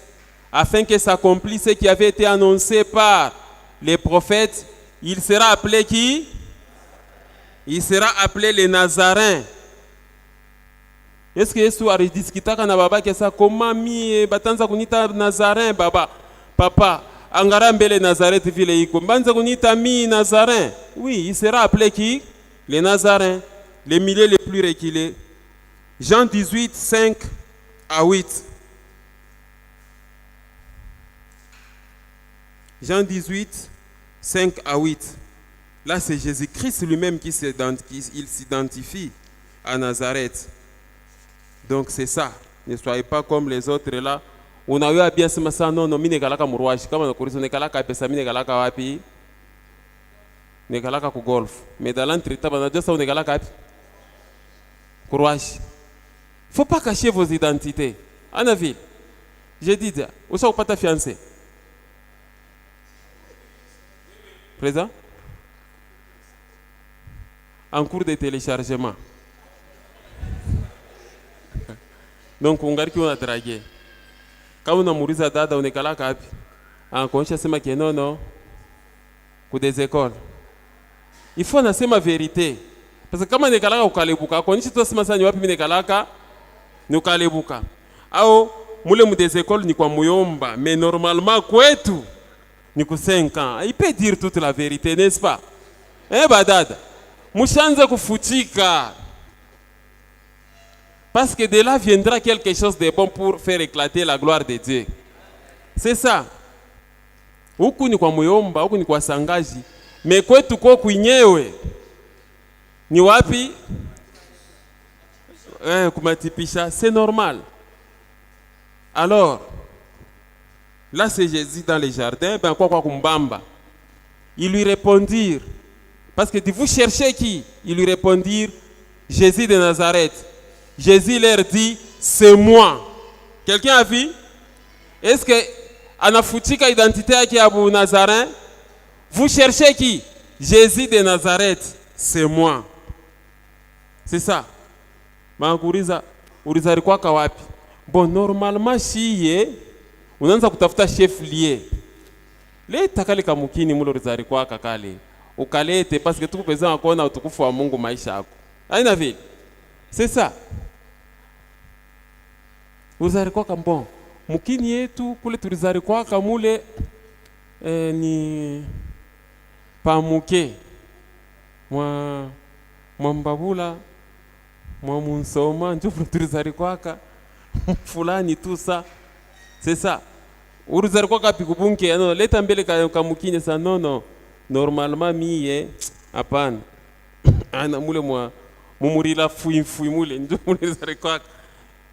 afin que s'accomplisse ce qui avait été annoncé par les prophètes. Il sera appelé qui? Il sera appelé les Nazaréens. Est-ce que Yesu alidiscuta na baba kesa comment mi batanza kunita Nazaréen baba papa angara mbele Nazareth vile iko banza kunita mi Nazaréen. Oui, il sera appelé qui? Les Nazaréens, les milieux les plus reculés. Jean 18, 5 à 8. Jean 18, 5 à 8. Là, c'est Jésus-Christ lui-même qui s'identifie à Nazareth. Donc, c'est ça. Ne soyez pas comme les autres là. On a eu à bien se mettre ça. Non, non, mine galaka mourouage. Comme on a couru sur galaka, pesa mine galaka wapi. Ne galaka ku golf. Mais dans l'entretien, on a déjà ça, on est galaka wapi. Courage. Il ne faut pas cacher vos identités. En ville, j'ai dit, où sont pas ta fiancée? Présent? En cours de téléchargement. Donc, on regarde qui on a dragué. Quand on a mouru à dada, on est là, en conscience, c'est que non, non. Pour des écoles. Il faut annoncer ma vérité. Parce que quand on est là, on est là, on est là, nous kalebuka. Ao mule mu des écoles ni kwa muyomba, mais normalement kwetu ni ku 5 ans. Il peut dire toute la vérité, n'est-ce pas? Badada. Mushanza kufutika. Parce que de là viendra quelque chose de bon pour faire éclater la gloire de Dieu. C'est ça. Huku ni kwa muyomba, huku ni kwa sangaji, mais kwetu kwa kuinyewe. Ni wapi? C'est normal. Alors, là c'est Jésus dans les jardins, ben quoi kumbamba. Ils lui répondirent, parce que vous cherchez qui? Ils lui répondirent, Jésus de Nazareth. Jésus leur dit, c'est moi. Quelqu'un a vu? Est-ce que anafutika identité qui Abu Nazaréen? Vous cherchez qui? Jésus de Nazareth, c'est moi. C'est ça. Maanguriza ulizaliwa kwa wapi? Bon, normalement shiye unaanza kutafuta chef lié. Leta kale kamukini mulo ulizaliwa kale. Ukalete parce que tukupeza kuona utukufu wa Mungu maisha yako. Haina vile. C'est ça. Ulizaliwa bon. Mukini yetu kule tulizaliwa kamule ni pamuke. Mwambabula Mwamunsoma, njufuturi kwaka fulani tout ça. C'est ça. Uruzari kwaka pikubunke, non, leta mbele kamukine ça non non. Normalement miye hapana. Ana mule mwa mumurila fui mule njufuturi kwaka.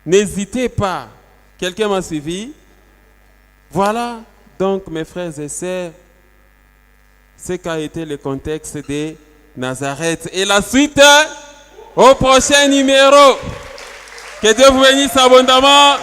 N'hésitez pas. Quelqu'un m'a suivi? Voilà donc mes frères et sœurs, ce qu'a été le contexte de Nazareth. Et la suite au prochain numéro. Que Dieu vous bénisse abondamment.